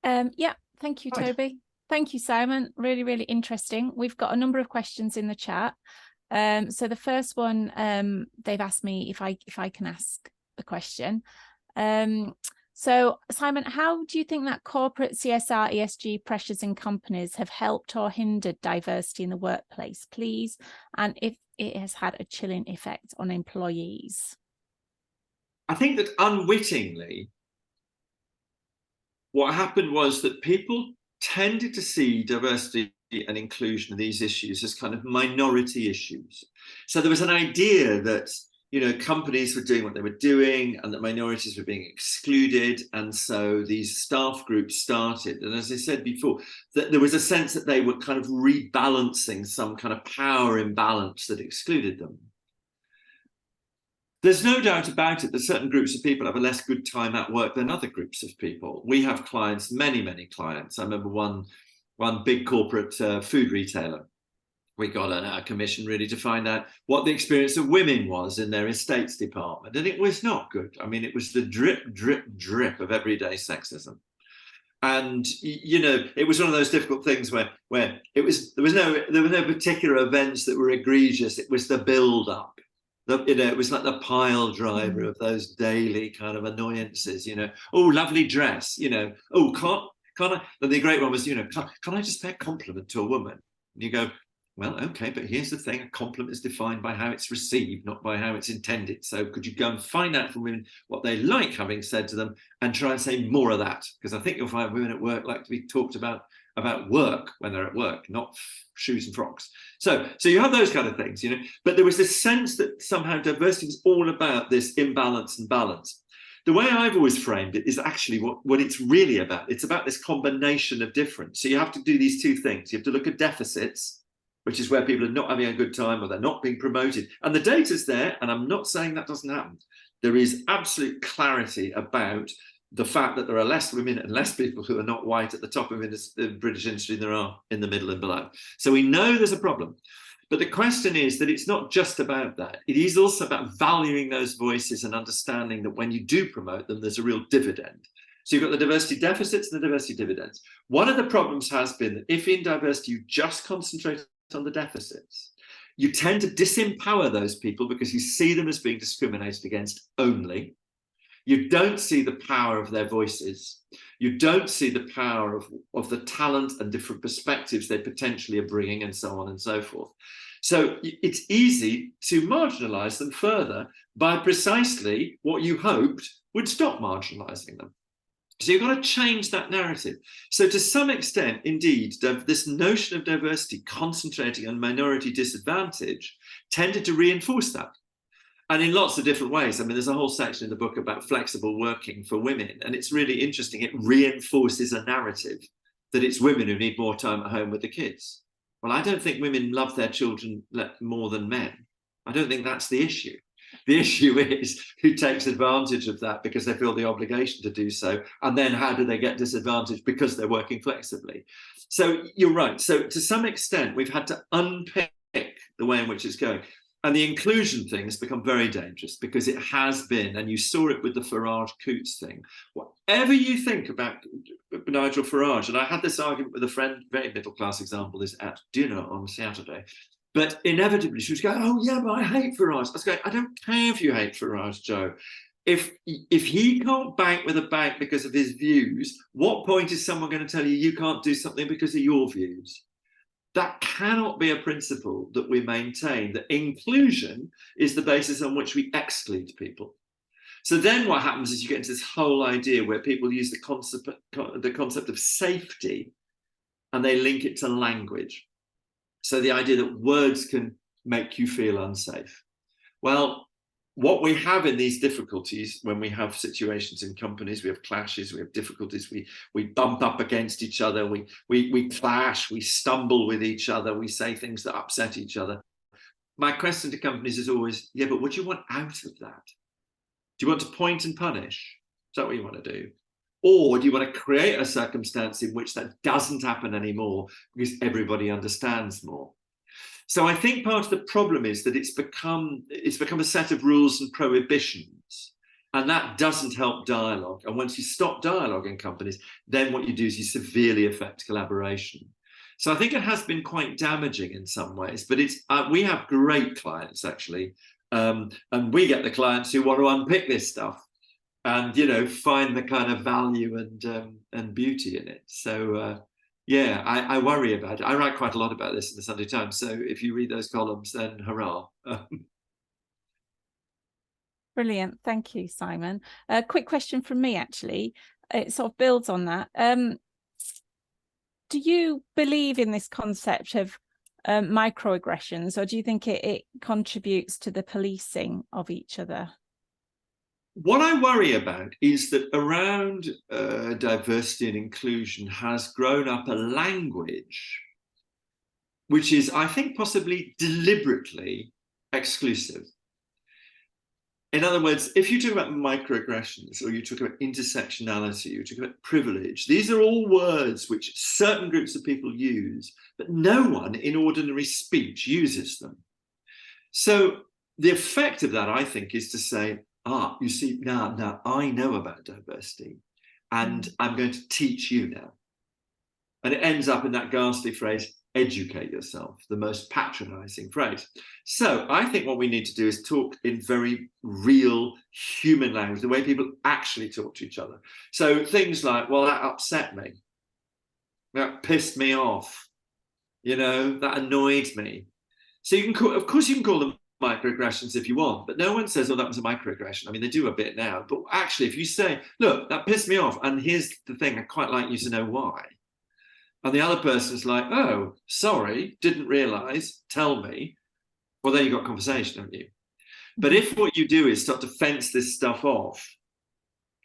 Yeah, thank you, Toby. Thank you, Simon. Really, really interesting. We've got a number of questions in the chat. So the first one, they've asked me if I can ask the question. So Simon, how do you think that corporate CSR ESG pressures in companies have helped or hindered diversity in the workplace, please? And if it has had a chilling effect on employees? I think that unwittingly, what happened was that people tended to see diversity and inclusion of these issues as kind of minority issues. So there was an idea that, you know, companies were doing what they were doing and that minorities were being excluded. And so these staff groups started. And as I said before, that there was a sense that they were kind of rebalancing some kind of power imbalance that excluded them. There's no doubt about it that certain groups of people have a less good time at work than other groups of people. We have clients, many, many clients. I remember one big corporate food retailer. We got a commission really to find out what the experience of women was in their estates department. And it was not good. I mean, it was the drip, drip, drip of everyday sexism. And, you know, it was one of those difficult things where there were no particular events that were egregious. It was the build up. You know, it was like the pile driver of those daily kind of annoyances, you know. Oh, lovely dress, you know. Oh, can't I? And the great one was, you know, can I just pay a compliment to a woman? And you go, well, okay, but here's the thing. A compliment is defined by how it's received, not by how it's intended. So could you go and find out from women what they like having said to them and try and say more of that? Because I think you'll find women at work like to be talked about work when they're at work, not shoes and frocks. So you have those kind of things, you know, but there was this sense that somehow diversity was all about this imbalance and balance. The way I've always framed it is actually what it's really about. It's about this combination of difference. So you have to do these two things. You have to look at deficits, which is where people are not having a good time or they're not being promoted. And the data's there, and I'm not saying that doesn't happen. There is absolute clarity about the fact that there are less women and less people who are not white at the top of the British industry than there are in the middle and below. So we know there's a problem. But the question is that it's not just about that. It is also about valuing those voices and understanding that when you do promote them, there's a real dividend. So you've got the diversity deficits and the diversity dividends. One of the problems has been that if in diversity you just concentrate on the deficits, you tend to disempower those people because you see them as being discriminated against only. You don't see the power of their voices. You don't see the power of the talent and different perspectives they potentially are bringing, and so on and so forth. So it's easy to marginalize them further by precisely what you hoped would stop marginalizing them. So you've got to change that narrative. So to some extent, indeed, this notion of diversity concentrating on minority disadvantage tended to reinforce that. And in lots of different ways. I mean, there's a whole section in the book about flexible working for women, and it's really interesting. It reinforces a narrative that it's women who need more time at home with the kids. Well, I don't think women love their children more than men. I don't think that's the issue. The issue is who takes advantage of that because they feel the obligation to do so. And then how do they get disadvantaged because they're working flexibly? So you're right. So to some extent, we've had to unpick the way in which it's going. And the inclusion thing has become very dangerous because it has been, and you saw it with the Farage-Coates thing. Whatever you think about Nigel Farage, and I had this argument with a friend, very middle-class example, is at dinner on Saturday. But inevitably, she was going, oh, yeah, but I hate Farage. I was going, I don't care if you hate Farage, Joe. If he can't bank with a bank because of his views, what point is someone going to tell you can't do something because of your views? That cannot be a principle that we maintain, that inclusion is the basis on which we exclude people. So then what happens is you get into this whole idea where people use the concept of safety and they link it to language. So the idea that words can make you feel unsafe. Well, what we have in these difficulties, when we have situations in companies, we have clashes, we have difficulties, we bump up against each other, we clash, we stumble with each other, we say things that upset each other. My question to companies is always, yeah, but what do you want out of that? Do you want to point and punish? Is that what you want to do? Or do you want to create a circumstance in which that doesn't happen anymore because everybody understands more? So I think part of the problem is that it's become a set of rules and prohibitions, and that doesn't help dialogue. And once you stop dialogue in companies, then what you do is you severely affect collaboration. So I think it has been quite damaging in some ways, but it's we have great clients actually, and we get the clients who want to unpick this stuff and find the kind of value and beauty in it. So. Yeah, I worry about it. I write quite a lot about this in the Sunday Times. So if you read those columns, then hurrah. Brilliant. Thank you, Simon. A quick question from me, actually. It sort of builds on that. Do you believe in this concept of microaggressions, or do you think it contributes to the policing of each other? What I worry about is that around diversity and inclusion has grown up a language which is, I think, possibly deliberately exclusive. In other words, if you talk about microaggressions, or you talk about intersectionality, you talk about privilege, these are all words which certain groups of people use, but no one in ordinary speech uses them. So the effect of that, I think, is to say, you see, now I know about diversity and I'm going to teach you now. And it ends up in that ghastly phrase, educate yourself, the most patronizing phrase. So I think what we need to do is talk in very real human language, the way people actually talk to each other. So things like, well, that upset me. That pissed me off. That annoyed me. So you can of course you can call them microaggressions if you want, but no one says, oh, that was a microaggression. I mean, they do a bit now, but actually if you say, look, that pissed me off, and here's the thing, I'd quite like you to know why, and the other person's like, oh, sorry, didn't realize, tell me, well, there you got conversation, haven't you? But if what you do is start to fence this stuff off,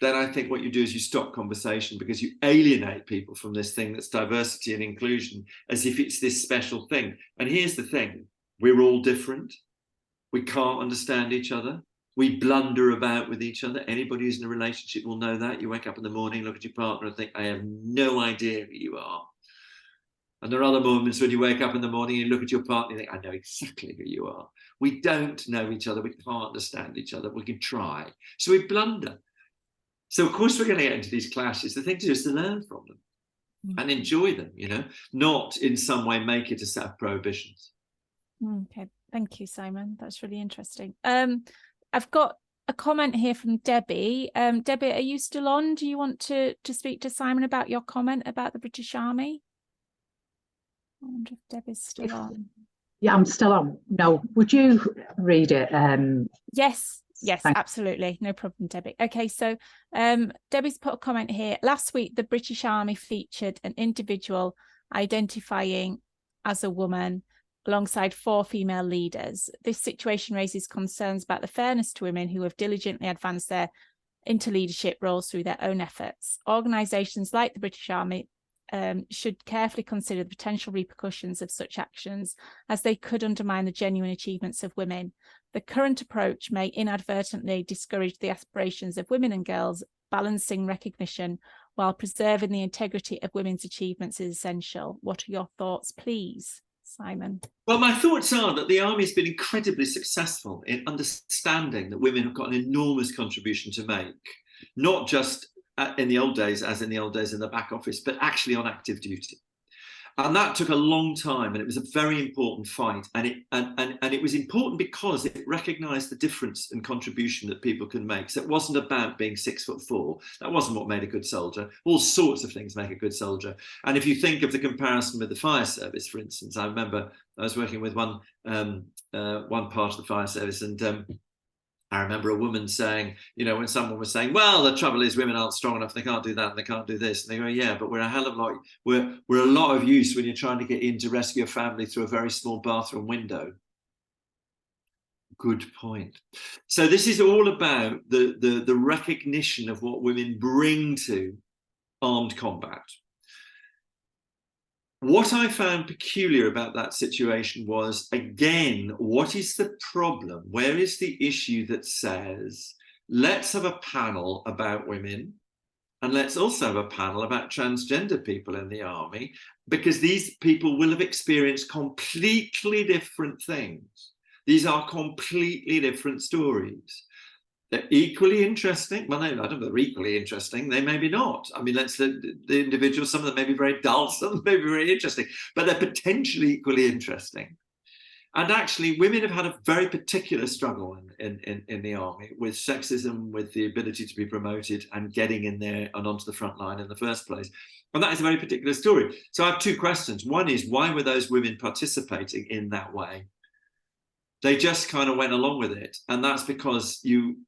then I think what you do is you stop conversation, because you alienate people from this thing that's diversity and inclusion as if it's this special thing. And here's the thing, we're all different. We can't understand each other. We blunder about with each other. Anybody who's in a relationship will know that. You wake up in the morning, look at your partner and think, I have no idea who you are. And there are other moments when you wake up in the morning and you look at your partner and you think, I know exactly who you are. We don't know each other. We can't understand each other. We can try. So we blunder. So of course we're going to get into these clashes. The thing to do is to learn from them and enjoy them, not in some way make it a set of prohibitions. Okay. Thank you, Simon. That's really interesting. I've got a comment here from Debbie. Debbie, are you still on? Do you want to speak to Simon about your comment about the British Army? I wonder if Debbie's still on. Yeah, I'm still on. No, would you read it? Yes, absolutely. No problem, Debbie. Okay, so Debbie's put a comment here. Last week, the British Army featured an individual identifying as a woman alongside 4 female leaders. This situation raises concerns about the fairness to women who have diligently advanced into leadership roles through their own efforts. Organisations like the British Army should carefully consider the potential repercussions of such actions, as they could undermine the genuine achievements of women. The current approach may inadvertently discourage the aspirations of women and girls. Balancing recognition while preserving the integrity of women's achievements is essential. What are your thoughts, please, Simon? Well, my thoughts are that the army has been incredibly successful in understanding that women have got an enormous contribution to make, not just in the old days, as in the old days in the back office, but actually on active duty. And that took a long time, and it was a very important fight. And it was important because it recognised the difference and contribution that people can make. So it wasn't about being 6'4". That wasn't what made a good soldier. All sorts of things make a good soldier. And if you think of the comparison with the fire service, for instance, I remember I was working with one part of the fire service, and I remember a woman saying, you know, when someone was saying, well, the trouble is women aren't strong enough, they can't do that, and they can't do this. And they go, yeah, but we're a hell of a lot, we're a lot of use when you're trying to get in to rescue a family through a very small bathroom window. Good point. So this is all about the recognition of what women bring to armed combat. What I found peculiar about that situation was, again, what is the problem? Where is the issue that says, let's have a panel about women, and let's also have a panel about transgender people in the army, because these people will have experienced completely different things. These are completely different stories. They're equally interesting. Well, no, I don't know if they're equally interesting. They may be not. I mean, the individuals, some of them may be very dull, some of them may be very interesting, but they're potentially equally interesting. And actually, women have had a very particular struggle in the army with sexism, with the ability to be promoted and getting in there and onto the front line in the first place. And that is a very particular story. So I have 2 questions. One is, why were those women participating in that way? They just kind of went along with it. And that's because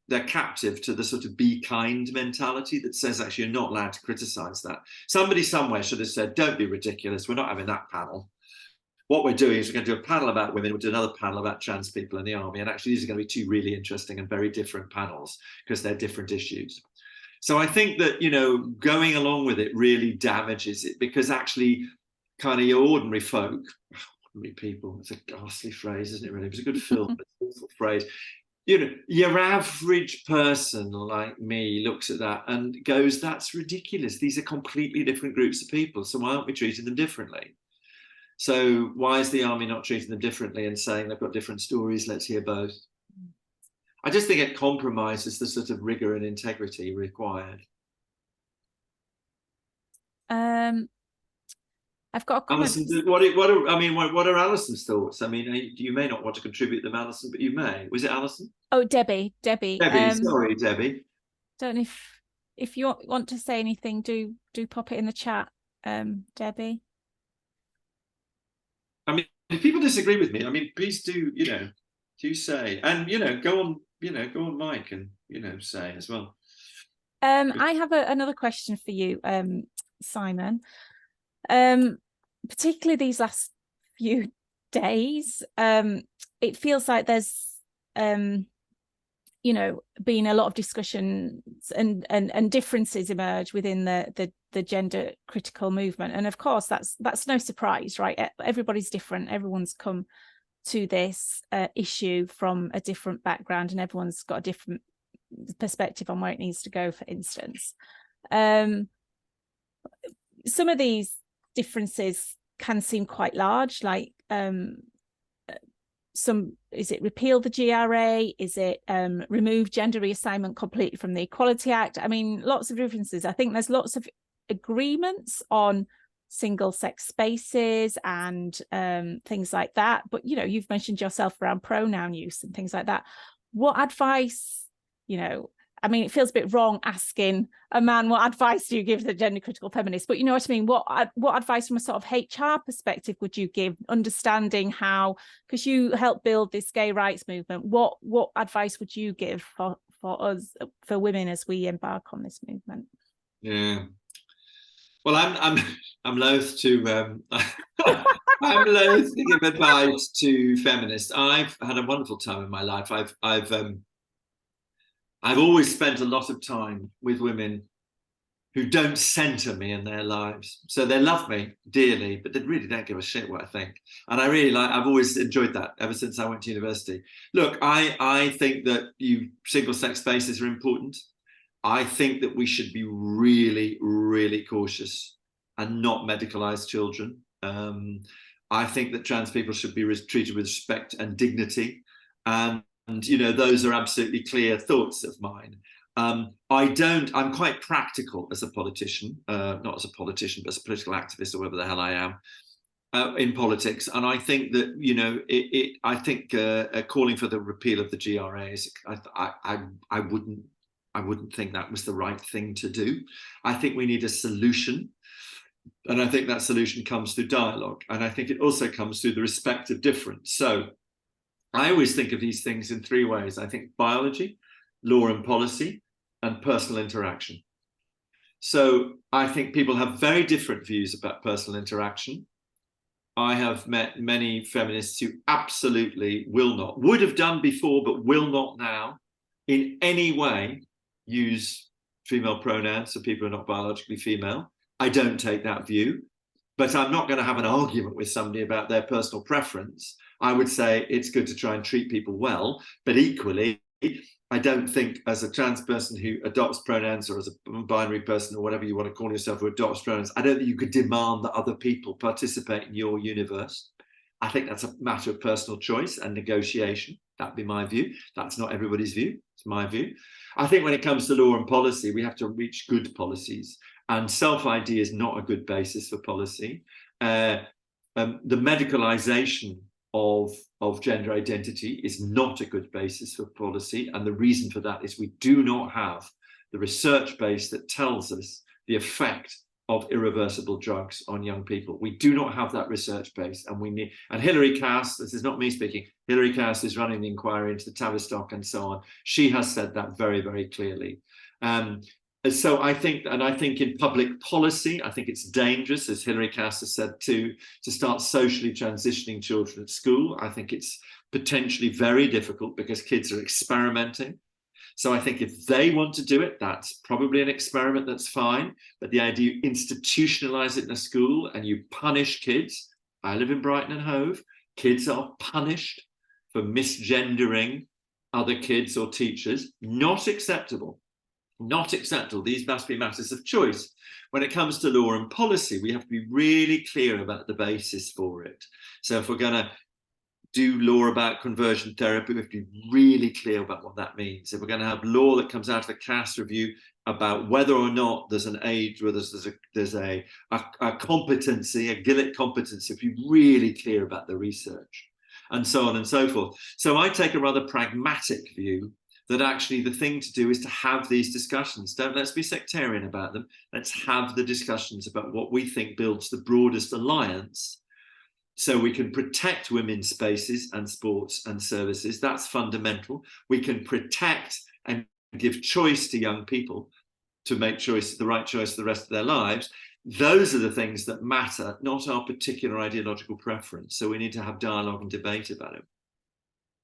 they're captive to the sort of be kind mentality that says, actually, you're not allowed to criticize that. Somebody somewhere should have said, don't be ridiculous. We're not having that panel. What we're doing is we're going to do a panel about women. We'll do another panel about trans people in the army. And actually, these are going to be 2 really interesting and very different panels because they're different issues. So I think that, you know, going along with it really damages it, because actually kind of your ordinary folk, people, it's a ghastly phrase, isn't it, really? It was a good film, but it's an awful phrase. You know, your average person like me looks at that and goes, that's ridiculous. These are completely different groups of people, so why aren't we treating them differently? So why is the army not treating them differently and saying they've got different stories, let's hear both? I just think it compromises the sort of rigor and integrity required. I've got a comment. Alison, what are Alison's thoughts? I mean, you may not want to contribute them, Alison, but you may. Was it Alison? Oh, Debbie. Sorry, Debbie. Don't know if you want to say anything, do pop it in the chat, Debbie. I mean, if people disagree with me, I mean, please do, you know, do say, and go on mic and say as well. I have another question for you, Simon. Particularly these last few days, it feels like there's been a lot of discussions and differences emerge within the gender critical movement, and of course that's no surprise, right? Everybody's different, everyone's come to this issue from a different background, and everyone's got a different perspective on where it needs to go. For instance, some of these differences can seem quite large, like is it repeal the GRA? Is it remove gender reassignment completely from the Equality Act? I mean, lots of differences. I think there's lots of agreements on single sex spaces and things like that. But, you've mentioned yourself around pronoun use and things like that. What advice, you know, I mean, it feels a bit wrong asking a man, what advice do you give the gender critical feminist? But you know what I mean? What advice from a sort of HR perspective would you give, understanding how, because you helped build this gay rights movement, what advice would you give for us, for women, as we embark on this movement? Yeah. Well, I'm loath to I'm loath to give advice to feminists. I've had a wonderful time in my life. I've always spent a lot of time with women who don't center me in their lives. So they love me dearly, but they really don't give a shit what I think. And I've always enjoyed that ever since I went to university. Look, I think that single sex spaces are important. I think that we should be really, really cautious and not medicalize children. I think that trans people should be treated with respect and dignity. And you know, those are absolutely clear thoughts of mine. I'm quite practical as a politician, not as a politician, but as a political activist, or whatever the hell I am, in politics. And I think that, you know, I think calling for the repeal of the GRAs, I wouldn't think that was the right thing to do. I think we need a solution. And I think that solution comes through dialogue. And I think it also comes through the respect of difference. So I always think of these things in three ways. I think biology, law and policy, and personal interaction. So I think people have very different views about personal interaction. I have met many feminists who absolutely would have done before, but will not now in any way use female pronouns, so people who are not biologically female. I don't take that view, but I'm not going to have an argument with somebody about their personal preference. I would say it's good to try and treat people well, but equally, I don't think as a trans person who adopts pronouns, or as a binary person, or whatever you want to call yourself, who adopts pronouns, I don't think you could demand that other people participate in your universe. I think that's a matter of personal choice and negotiation. That'd be my view. That's not everybody's view. It's my view. I think when it comes to law and policy, we have to reach good policies. And self-ID is not a good basis for policy. The medicalization of gender identity is not a good basis for policy. And the reason for that is we do not have the research base that tells us the effect of irreversible drugs on young people. We do not have that research base, and Hilary Cass, this is not me speaking, Hilary Cass is running the inquiry into the Tavistock and so on. She has said that very, very clearly. So I think in public policy, I think it's dangerous, as Hilary Cass has said too, to start socially transitioning children at school. I think it's potentially very difficult because kids are experimenting. So I think if they want to do it, that's probably an experiment, that's fine. But the idea you institutionalize it in a school and you punish kids. I live in Brighton and Hove. Kids are punished for misgendering other kids or teachers. Not acceptable. Not acceptable. These must be matters of choice. When it comes to law and policy, we have to be really clear about the basis for it. So if we're going to do law about conversion therapy, we have to be really clear about what that means. If we're going to have law that comes out of the Cass review about whether or not there's an age, whether there's a competency, a Gillett competency, if you're really clear about the research, and so on and so forth. So I take a rather pragmatic view that actually the thing to do is to have these discussions. Let's be sectarian about them. Let's have the discussions about what we think builds the broadest alliance, so we can protect women's spaces and sports and services. That's fundamental. We can protect and give choice to young people to make the right choice for the rest of their lives. Those are the things that matter, not our particular ideological preference. So we need to have dialogue and debate about it.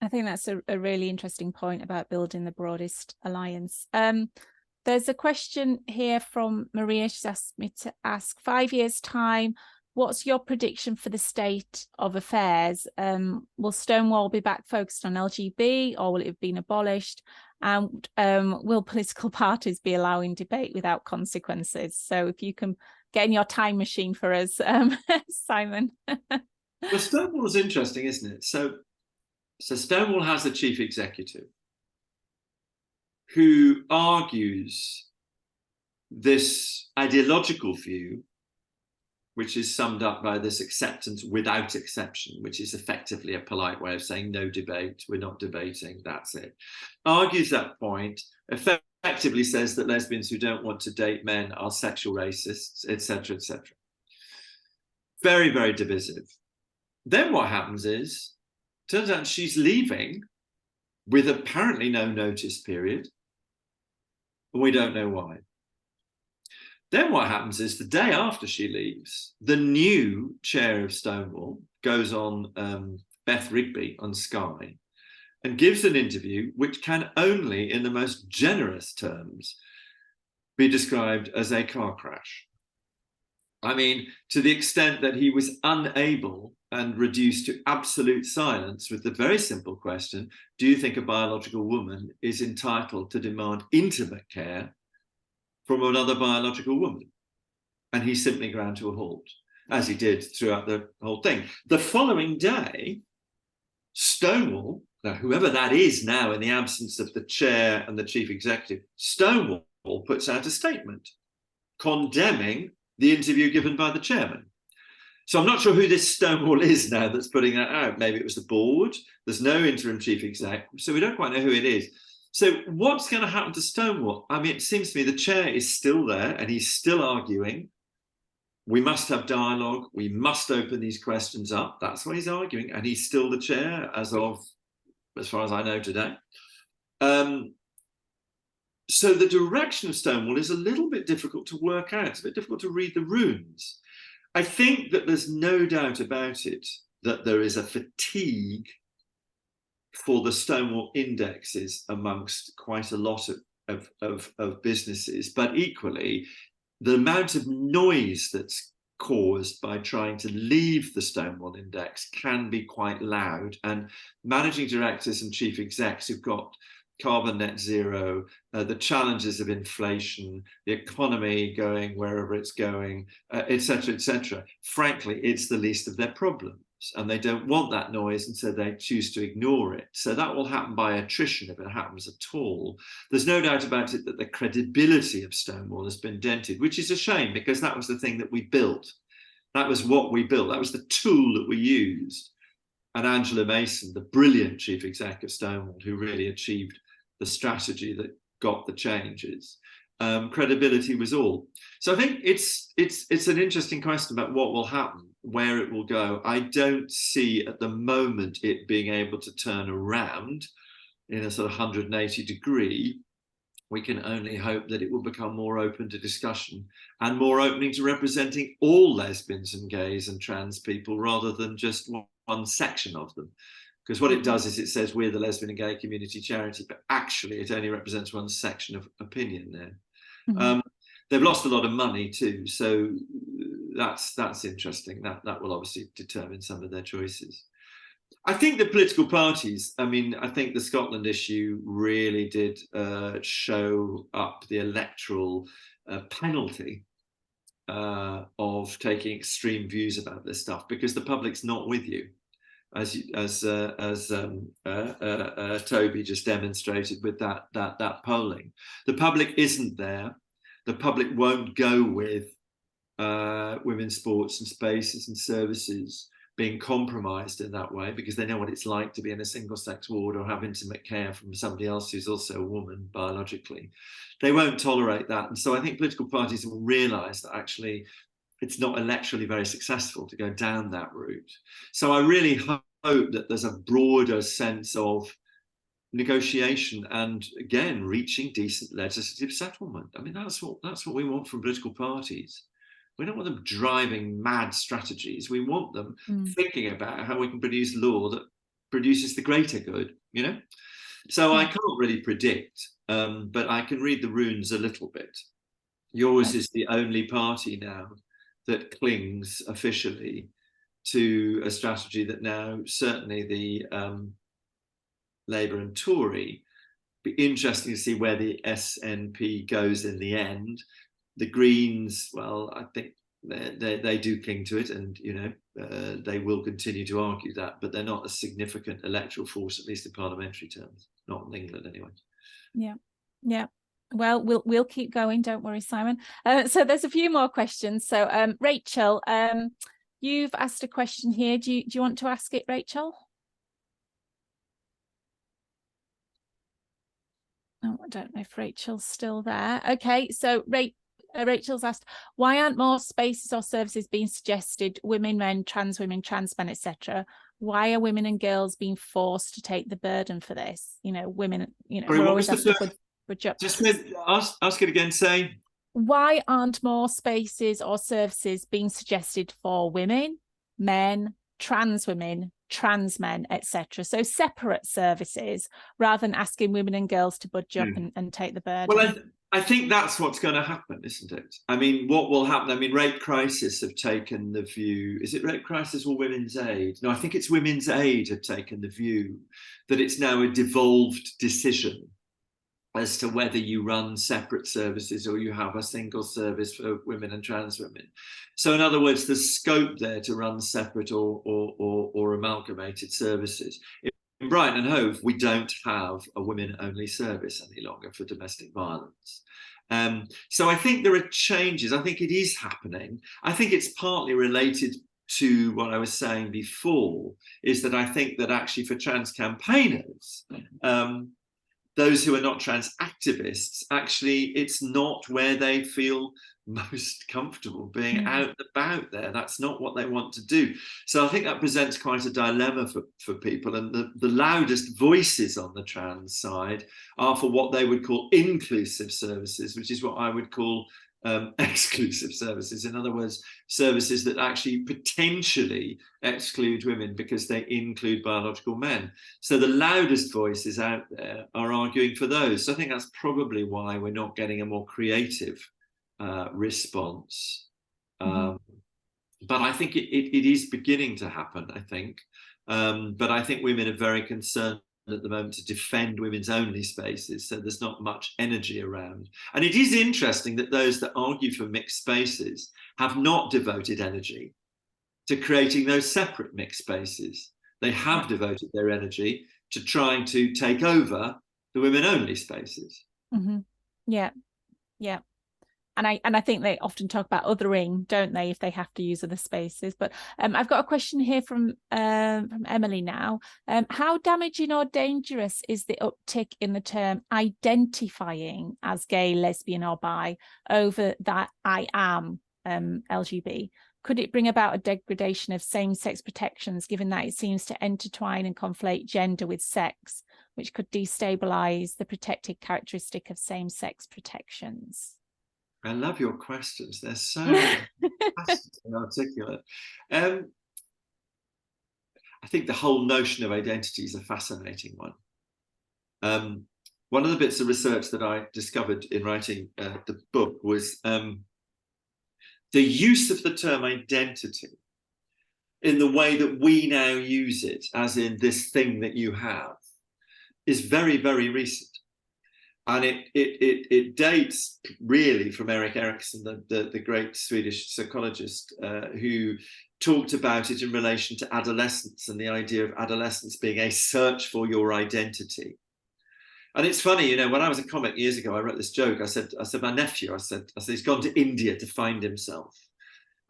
I think that's a really interesting point about building the broadest alliance. There's a question here from Maria. She's asked me to ask, 5 years' time, what's your prediction for the state of affairs? Will Stonewall be back focused on LGB, or will it have been abolished? And will political parties be allowing debate without consequences? So if you can get in your time machine for us, Simon. Well, Stonewall is interesting, isn't it? So Stonewall has a chief executive who argues this ideological view which is summed up by this acceptance without exception, which is effectively a polite way of saying no debate, we're not debating, that's it. Argues that point, effectively says that lesbians who don't want to date men are sexual racists, etc., etc. Very, very divisive. Then what happens is, turns out she's leaving with apparently no notice period. We don't know why. Then what happens is the day after she leaves, the new chair of Stonewall goes on Beth Rigby on Sky and gives an interview which can only, in the most generous terms, be described as a car crash. I mean, to the extent that he was unable and reduced to absolute silence with the very simple question, do you think a biological woman is entitled to demand intimate care from another biological woman? And he simply ground to a halt, as he did throughout the whole thing. The following day, Stonewall, now whoever that is now in the absence of the chair and the chief executive, Stonewall puts out a statement condemning the interview given by the chairman. So I'm not sure who this Stonewall is now that's putting that out. Maybe it was the board. There's no interim chief exec, so we don't quite know who it is. So what's going to happen to Stonewall? I mean, it seems to me the chair is still there and he's still arguing. We must have dialogue. We must open these questions up. That's what he's arguing. And he's still the chair as far as I know today. So the direction of Stonewall is a little bit difficult to work out. It's a bit difficult to read the runes. I think that there's no doubt about it that there is a fatigue for the Stonewall indexes amongst quite a lot of businesses, but equally the amount of noise that's caused by trying to leave the Stonewall index can be quite loud, and managing directors and chief execs who've got carbon net zero, the challenges of inflation, the economy going wherever it's going, etc., etc. Frankly, it's the least of their problems, and they don't want that noise, and so they choose to ignore it. So that will happen by attrition if it happens at all. There's no doubt about it that the credibility of Stonewall has been dented, which is a shame because that was the thing that we built. That was what we built. That was the tool that we used. And Angela Mason, the brilliant chief exec of Stonewall, who really achieved the strategy that got the changes, credibility was all. So I think it's an interesting question about what will happen, where it will go. I don't see at the moment it being able to turn around in a sort of 180 degree. We can only hope that it will become more open to discussion and more opening to representing all lesbians and gays and trans people rather than just one section of them. Because what it does is it says we're the lesbian and gay community charity, but actually it only represents one section of opinion there. Mm-hmm. They've lost a lot of money too, so that's interesting. That will obviously determine some of their choices. I think the political parties, I mean, I think the Scotland issue really did show up the electoral penalty of taking extreme views about this stuff, because the public's not with you. As Toby just demonstrated with that polling, the public isn't there. The public won't go with women's sports and spaces and services being compromised in that way, because they know what it's like to be in a single-sex ward or have intimate care from somebody else who's also a woman biologically. They won't tolerate that, and so I think political parties will realise that actually it's not electorally very successful to go down that route. So I really hope that there's a broader sense of negotiation and, again, reaching decent legislative settlement. I mean, that's what we want from political parties. We don't want them driving mad strategies. We want them thinking about how we can produce law that produces the greater good, you know? So I can't really predict, but I can read the runes a little bit. Yours is the only party now that clings officially to a strategy that now certainly the Labour and Tory, be interesting to see where the SNP goes in the end. The Greens, well, I think they do cling to it, and you know they will continue to argue that, but they're not a significant electoral force, at least in parliamentary terms, not in England anyway. Yeah. Well, we'll keep going. Don't worry, Simon. So there's a few more questions. So Rachel, you've asked a question here. Do you want to ask it, Rachel? Oh, I don't know if Rachel's still there. Okay, so Rachel's asked, why aren't more spaces or services being suggested? Women, men, trans men, etc. Why are women and girls being forced to take the burden for this? You know, women. You know, Sorry, we're always asked to just ask it again. Say, why aren't more spaces or services being suggested for women, men, trans women, trans men, etc.? So separate services rather than asking women and girls to budge up and take the burden. Well, I think that's what's going to happen, isn't it? I mean, what will happen? I mean, Rape Crisis have taken the view, is it Rape Crisis or Women's Aid? No, I think it's Women's Aid have taken the view that it's now a devolved decision as to whether you run separate services or you have a single service for women and trans women. So in other words, there's scope there to run separate or amalgamated services. In Brighton and Hove, we don't have a women-only service any longer for domestic violence. So I think there are changes. I think it is happening. I think it's partly related to what I was saying before, is that I think that actually for trans campaigners, those who are not trans activists, actually, it's not where they feel most comfortable being out and about there. That's not what they want to do. So I think that presents quite a dilemma for people. And the loudest voices on the trans side are for what they would call inclusive services, which is what I would call exclusive services. In other words, services that actually potentially exclude women because they include biological men. So the loudest voices out there are arguing for those. So I think that's probably why we're not getting a more creative response. But I think it is beginning to happen, I think. But I think women are very concerned at the moment to defend women's only spaces, so there's not much energy around. And it is interesting that those that argue for mixed spaces have not devoted energy to creating those separate mixed spaces. They have devoted their energy to trying to take over the women only spaces. Yeah. And I think they often talk about othering, don't they, if they have to use other spaces. But I've got a question here from Emily now. How damaging or dangerous is the uptick in the term identifying as gay, lesbian or bi over that I am LGB? Could it bring about a degradation of same-sex protections, given that it seems to intertwine and conflate gender with sex, which could destabilise the protected characteristic of same-sex protections? I love your questions. They're so fascinating and articulate. I think the whole notion of identity is a fascinating one. One of the bits of research that I discovered in writing the book was the use of the term identity in the way that we now use it, as in this thing that you have, is very, very recent. And it dates really from Erik Erikson, the great Swedish psychologist, who talked about it in relation to adolescence and the idea of adolescence being a search for your identity. And it's funny, you know, when I was a comic years ago, I wrote this joke. I said, my nephew, I said, he's gone to India to find himself.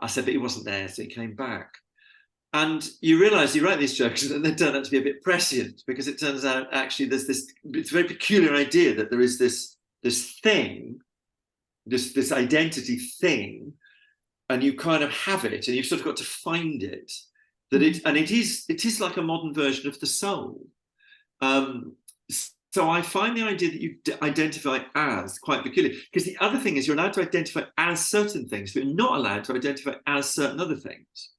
I said, but he wasn't there, so he came back. And you realize you write these jokes and they turn out to be a bit prescient, because it turns out actually there's this, it's a very peculiar idea that there is this thing, this identity thing, and you kind of have it and you've sort of got to find it. That it is like a modern version of the soul. So I find the idea that you identify as quite peculiar, because the other thing is you're allowed to identify as certain things, but you're not allowed to identify as certain other things.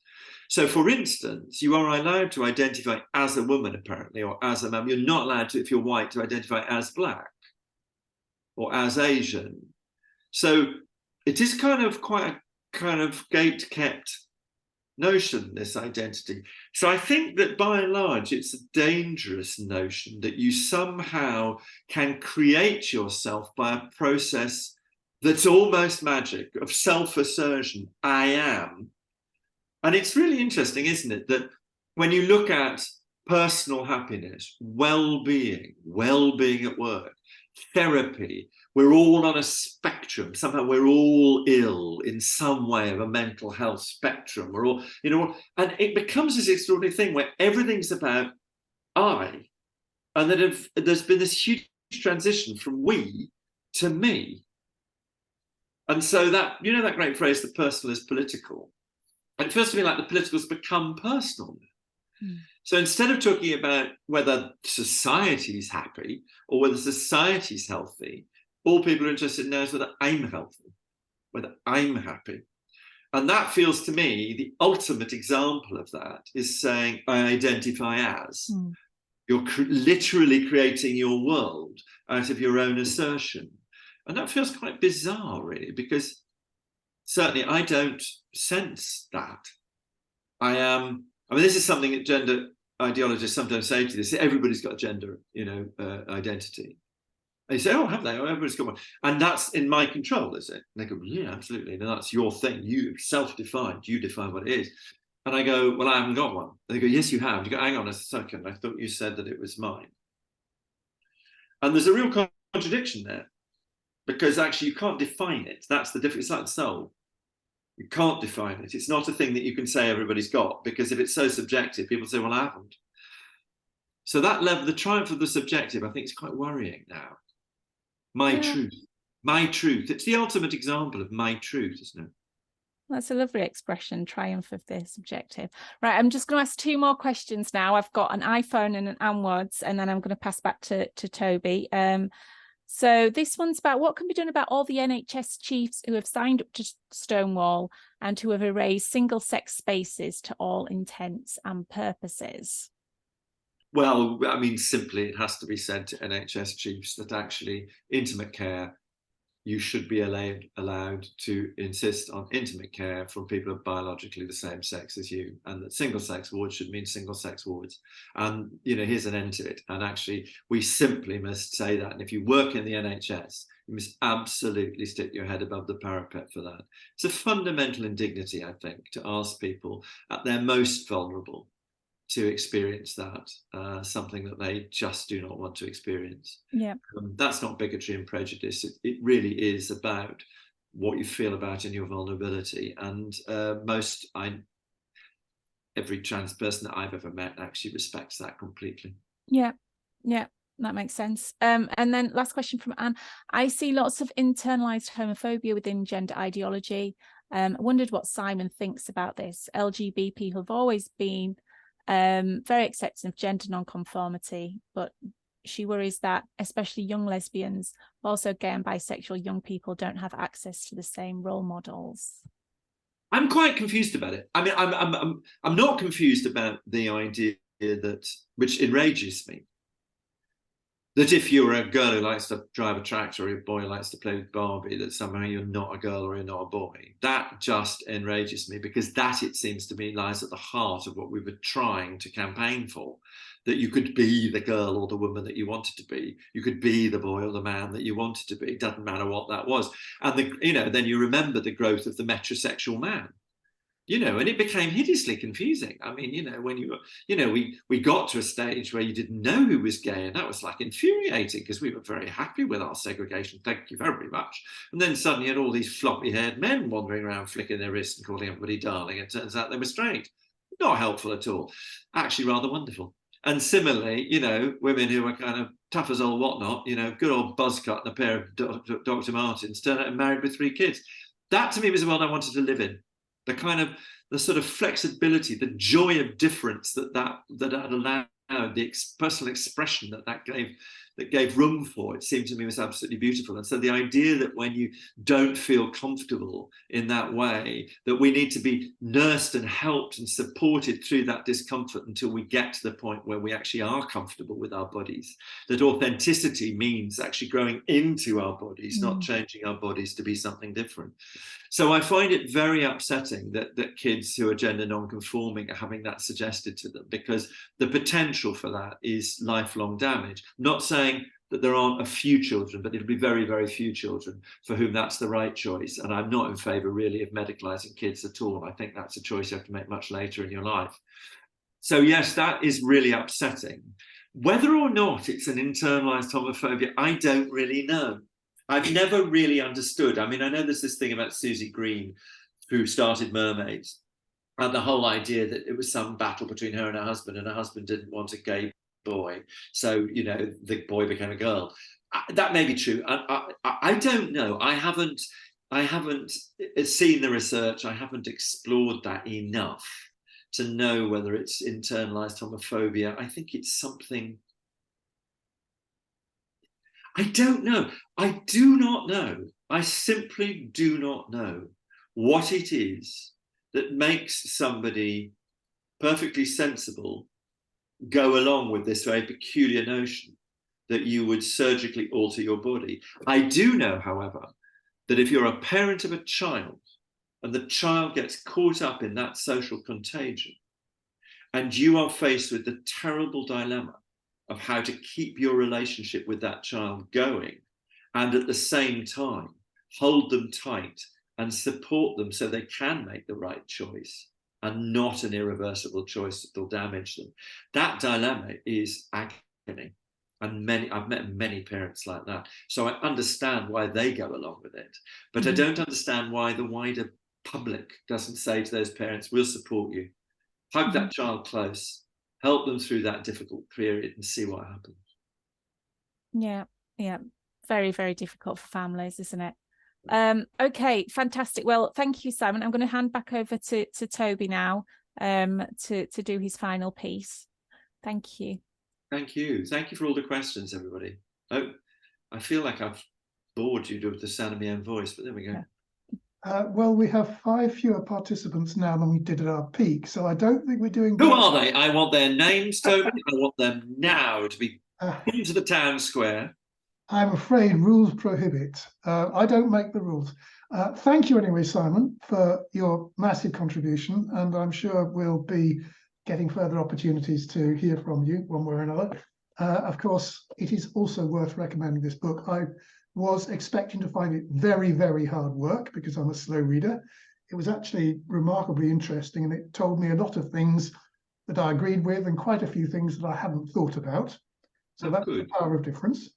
So, for instance, you are allowed to identify as a woman, apparently, or as a man. You're not allowed to, if you're white, to identify as black or as Asian. So it is kind of quite a kind of gate-kept notion, this identity. So I think that by and large, it's a dangerous notion that you somehow can create yourself by a process that's almost magic, of self-assertion. I am. And it's really interesting, isn't it, that when you look at personal happiness, well-being at work, therapy. We're all on a spectrum. Somehow we're all ill in some way of a mental health spectrum. We're all, you know, and it becomes this extraordinary thing where everything's about I, and then there's been this huge transition from we to me. And so that, you know, that great phrase, the personal is political. And it feels to me like the political's become personal. So instead of talking about whether society's happy or whether society's healthy, all people are interested in now is whether I'm healthy, whether I'm happy. And that feels to me the ultimate example of that is saying, I identify as. You're literally creating your world out of your own assertion. And that feels quite bizarre, really, because certainly I don't sense that. I mean, this is something that gender ideologists sometimes say to this. Everybody's got a gender, you know, identity. And you say, oh, have they? Oh, everybody's got one. And that's in my control, is it? And they go, yeah, absolutely. No, that's your thing. You self-defined. You define what it is. And I go, well, I haven't got one. And they go, yes, you have. You go, hang on a second. I thought you said that it was mine. And there's a real contradiction there, because actually you can't define it. That's the difference. It's like the soul. You can't define it. It's not a thing that you can say everybody's got, because if it's so subjective, people say, well, I haven't. So that level, the triumph of the subjective, I think is quite worrying now. My truth. My truth. It's the ultimate example of my truth, isn't it? That's a lovely expression, triumph of the subjective. Right, I'm just going to ask 2 more questions now. I've got an iPhone and an onwards, and then I'm going to pass back to Toby. So this one's about what can be done about all the NHS chiefs who have signed up to Stonewall and who have erased single-sex spaces to all intents and purposes. Well, I mean, simply it has to be said to NHS chiefs that actually intimate care, you should be allowed to insist on intimate care from people of biologically the same sex as you, and that single-sex wards should mean single-sex wards. And, you know, here's an end to it. And actually, we simply must say that. And if you work in the NHS, you must absolutely stick your head above the parapet for that. It's a fundamental indignity, I think, to ask people at their most vulnerable to experience that, something that they just do not want to experience. Yeah, that's not bigotry and prejudice. It really is about what you feel about in your vulnerability. And every trans person that I've ever met actually respects that completely. Yeah, that makes sense. And then last question from Anne. I see lots of internalized homophobia within gender ideology. I wondered what Simon thinks about this. LGBT people have always been very accepting of gender non-conformity, but she worries that especially young lesbians, also gay and bisexual young people, don't have access to the same role models. I'm quite confused about it. I mean, I'm not confused about the idea that, which enrages me, that if you're a girl who likes to drive a tractor or a boy who likes to play with Barbie, that somehow you're not a girl or you're not a boy. That just enrages me, because that, it seems to me, lies at the heart of what we were trying to campaign for, that you could be the girl or the woman that you wanted to be. You could be the boy or the man that you wanted to be. It doesn't matter what that was. And, then you remember the growth of the metrosexual man. And it became hideously confusing. I mean, when we got to a stage where you didn't know who was gay, and that was like infuriating, because we were very happy with our segregation. Thank you very much. And then suddenly you had all these floppy-haired men wandering around flicking their wrists and calling everybody darling. It turns out they were straight. Not helpful at all. Actually rather wonderful. And similarly, women who were kind of tough as old whatnot, good old buzz cut and a pair of Dr. Martens, turned out and married with 3 kids. That to me was the world I wanted to live in. The sort of flexibility, the joy of difference that allowed, the personal expression that gave room for, it seemed to me was absolutely beautiful. And so the idea that when you don't feel comfortable in that way, that we need to be nursed and helped and supported through that discomfort until we get to the point where we actually are comfortable with our bodies, that authenticity means actually growing into our bodies, not changing our bodies to be something different. So I find it very upsetting that kids who are gender non-conforming are having that suggested to them, because the potential for that is lifelong damage. Not saying that there aren't a few children, but it'll be very, very few children for whom that's the right choice. And I'm not in favour really of medicalising kids at all. I think that's a choice you have to make much later in your life. So yes, that is really upsetting. Whether or not it's an internalized homophobia, I don't really know. I've never really understood. I mean, I know there's this thing about Susie Green, who started Mermaids, and the whole idea that it was some battle between her and her husband didn't want a gay boy. So, you know, the boy became a girl. That may be true. I don't know. I haven't seen the research. I haven't explored that enough to know whether it's internalized homophobia. I think it's something. I don't know. I do not know. I simply do not know what it is that makes somebody perfectly sensible go along with this very peculiar notion that you would surgically alter your body. I do know, however, that if you're a parent of a child and the child gets caught up in that social contagion, and you are faced with the terrible dilemma of how to keep your relationship with that child going, and at the same time hold them tight and support them so they can make the right choice and not an irreversible choice that will damage them. That dilemma is agony. And I've met many parents like that. So I understand why they go along with it. But I don't understand why the wider public doesn't say to those parents, we'll support you. Hug that child close, help them through that difficult period and see what happens. Yeah, yeah. Very, very difficult for families, isn't it? Okay, fantastic. Well, thank you, Simon. I'm going to hand back over to Toby now to do his final piece. Thank you. Thank you. Thank you for all the questions, everybody. Oh, I feel like I've bored you with the sound of my own voice, but there we go. Yeah. Well, we have 5 fewer participants now than we did at our peak, so I don't think we're doing. Who are they? I want their names, Toby. I want them now to be put into the town square. I'm afraid rules prohibit. I don't make the rules. Thank you anyway, Simon, for your massive contribution, and I'm sure we'll be getting further opportunities to hear from you one way or another. Of course, it is also worth recommending this book. I was expecting to find it very, very hard work because I'm a slow reader. It was actually remarkably interesting, and it told me a lot of things that I agreed with and quite a few things that I hadn't thought about. So that's the power of difference.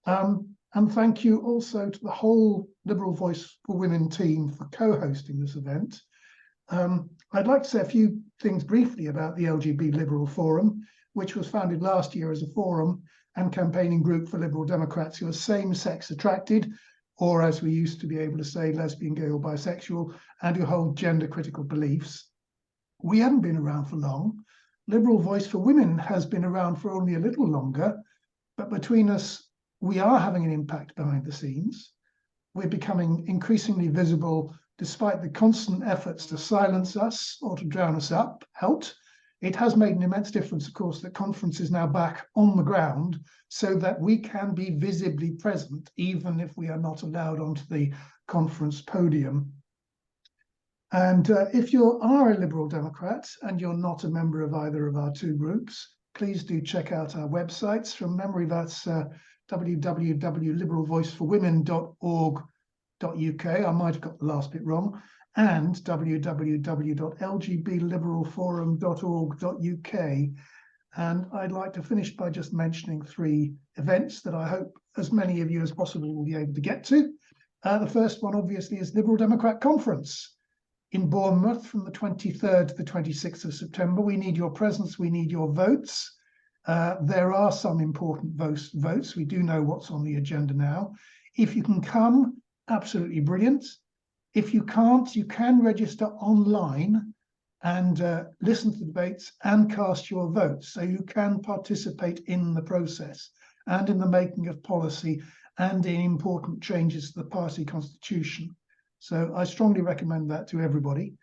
And thank you also to the whole Liberal Voice for Women team for co-hosting this event. I'd like to say a few things briefly about the LGB Liberal Forum, which was founded last year as a forum and campaigning group for Liberal Democrats who are same-sex attracted, or as we used to be able to say, lesbian, gay or bisexual, and who hold gender-critical beliefs. We haven't been around for long. Liberal Voice for Women has been around for only a little longer, but between us, we are having an impact behind the scenes. We're becoming increasingly visible despite the constant efforts to silence us or to drown us out. It has made an immense difference, of course, that Conference is now back on the ground so that we can be visibly present, even if we are not allowed onto the conference podium. And if you are a Liberal Democrat and you're not a member of either of our 2 groups, please do check out our websites. From memory, that's www.liberalvoiceforwomen.org.uk. I might have got the last bit wrong. And www.lgbliberalforum.org.uk. And I'd like to finish by just mentioning 3 events that I hope as many of you as possible will be able to get to. The first one, obviously, is Liberal Democrat Conference in Bournemouth from the 23rd to the 26th of September. We need your presence. We need your votes. There are some important votes. We do know what's on the agenda now. If you can come, absolutely brilliant. If you can't, you can register online and listen to the debates and cast your votes, so you can participate in the process and in the making of policy and in important changes to the party constitution. So I strongly recommend that to everybody.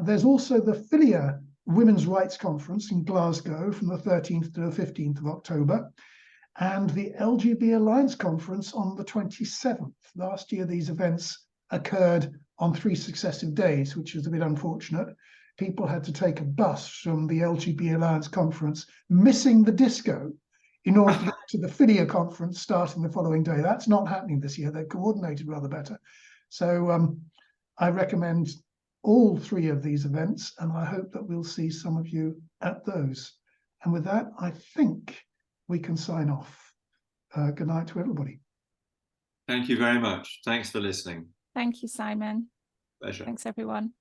There's also the Filia Women's Rights Conference in Glasgow from the 13th to the 15th of October, and the LGB Alliance Conference on the 27th. Last year, these events occurred on 3 successive days, which is a bit unfortunate. People had to take a bus from the LGB Alliance Conference, missing the disco, in order to get to the Filia Conference starting the following day. That's not happening this year. They're coordinated rather better. So I recommend all 3 of these events, and I hope that we'll see some of you at those. And with that, I think we can sign off. Good night to everybody. Thank you very much. Thanks for listening. Thank you, Simon. Pleasure. Thanks, everyone.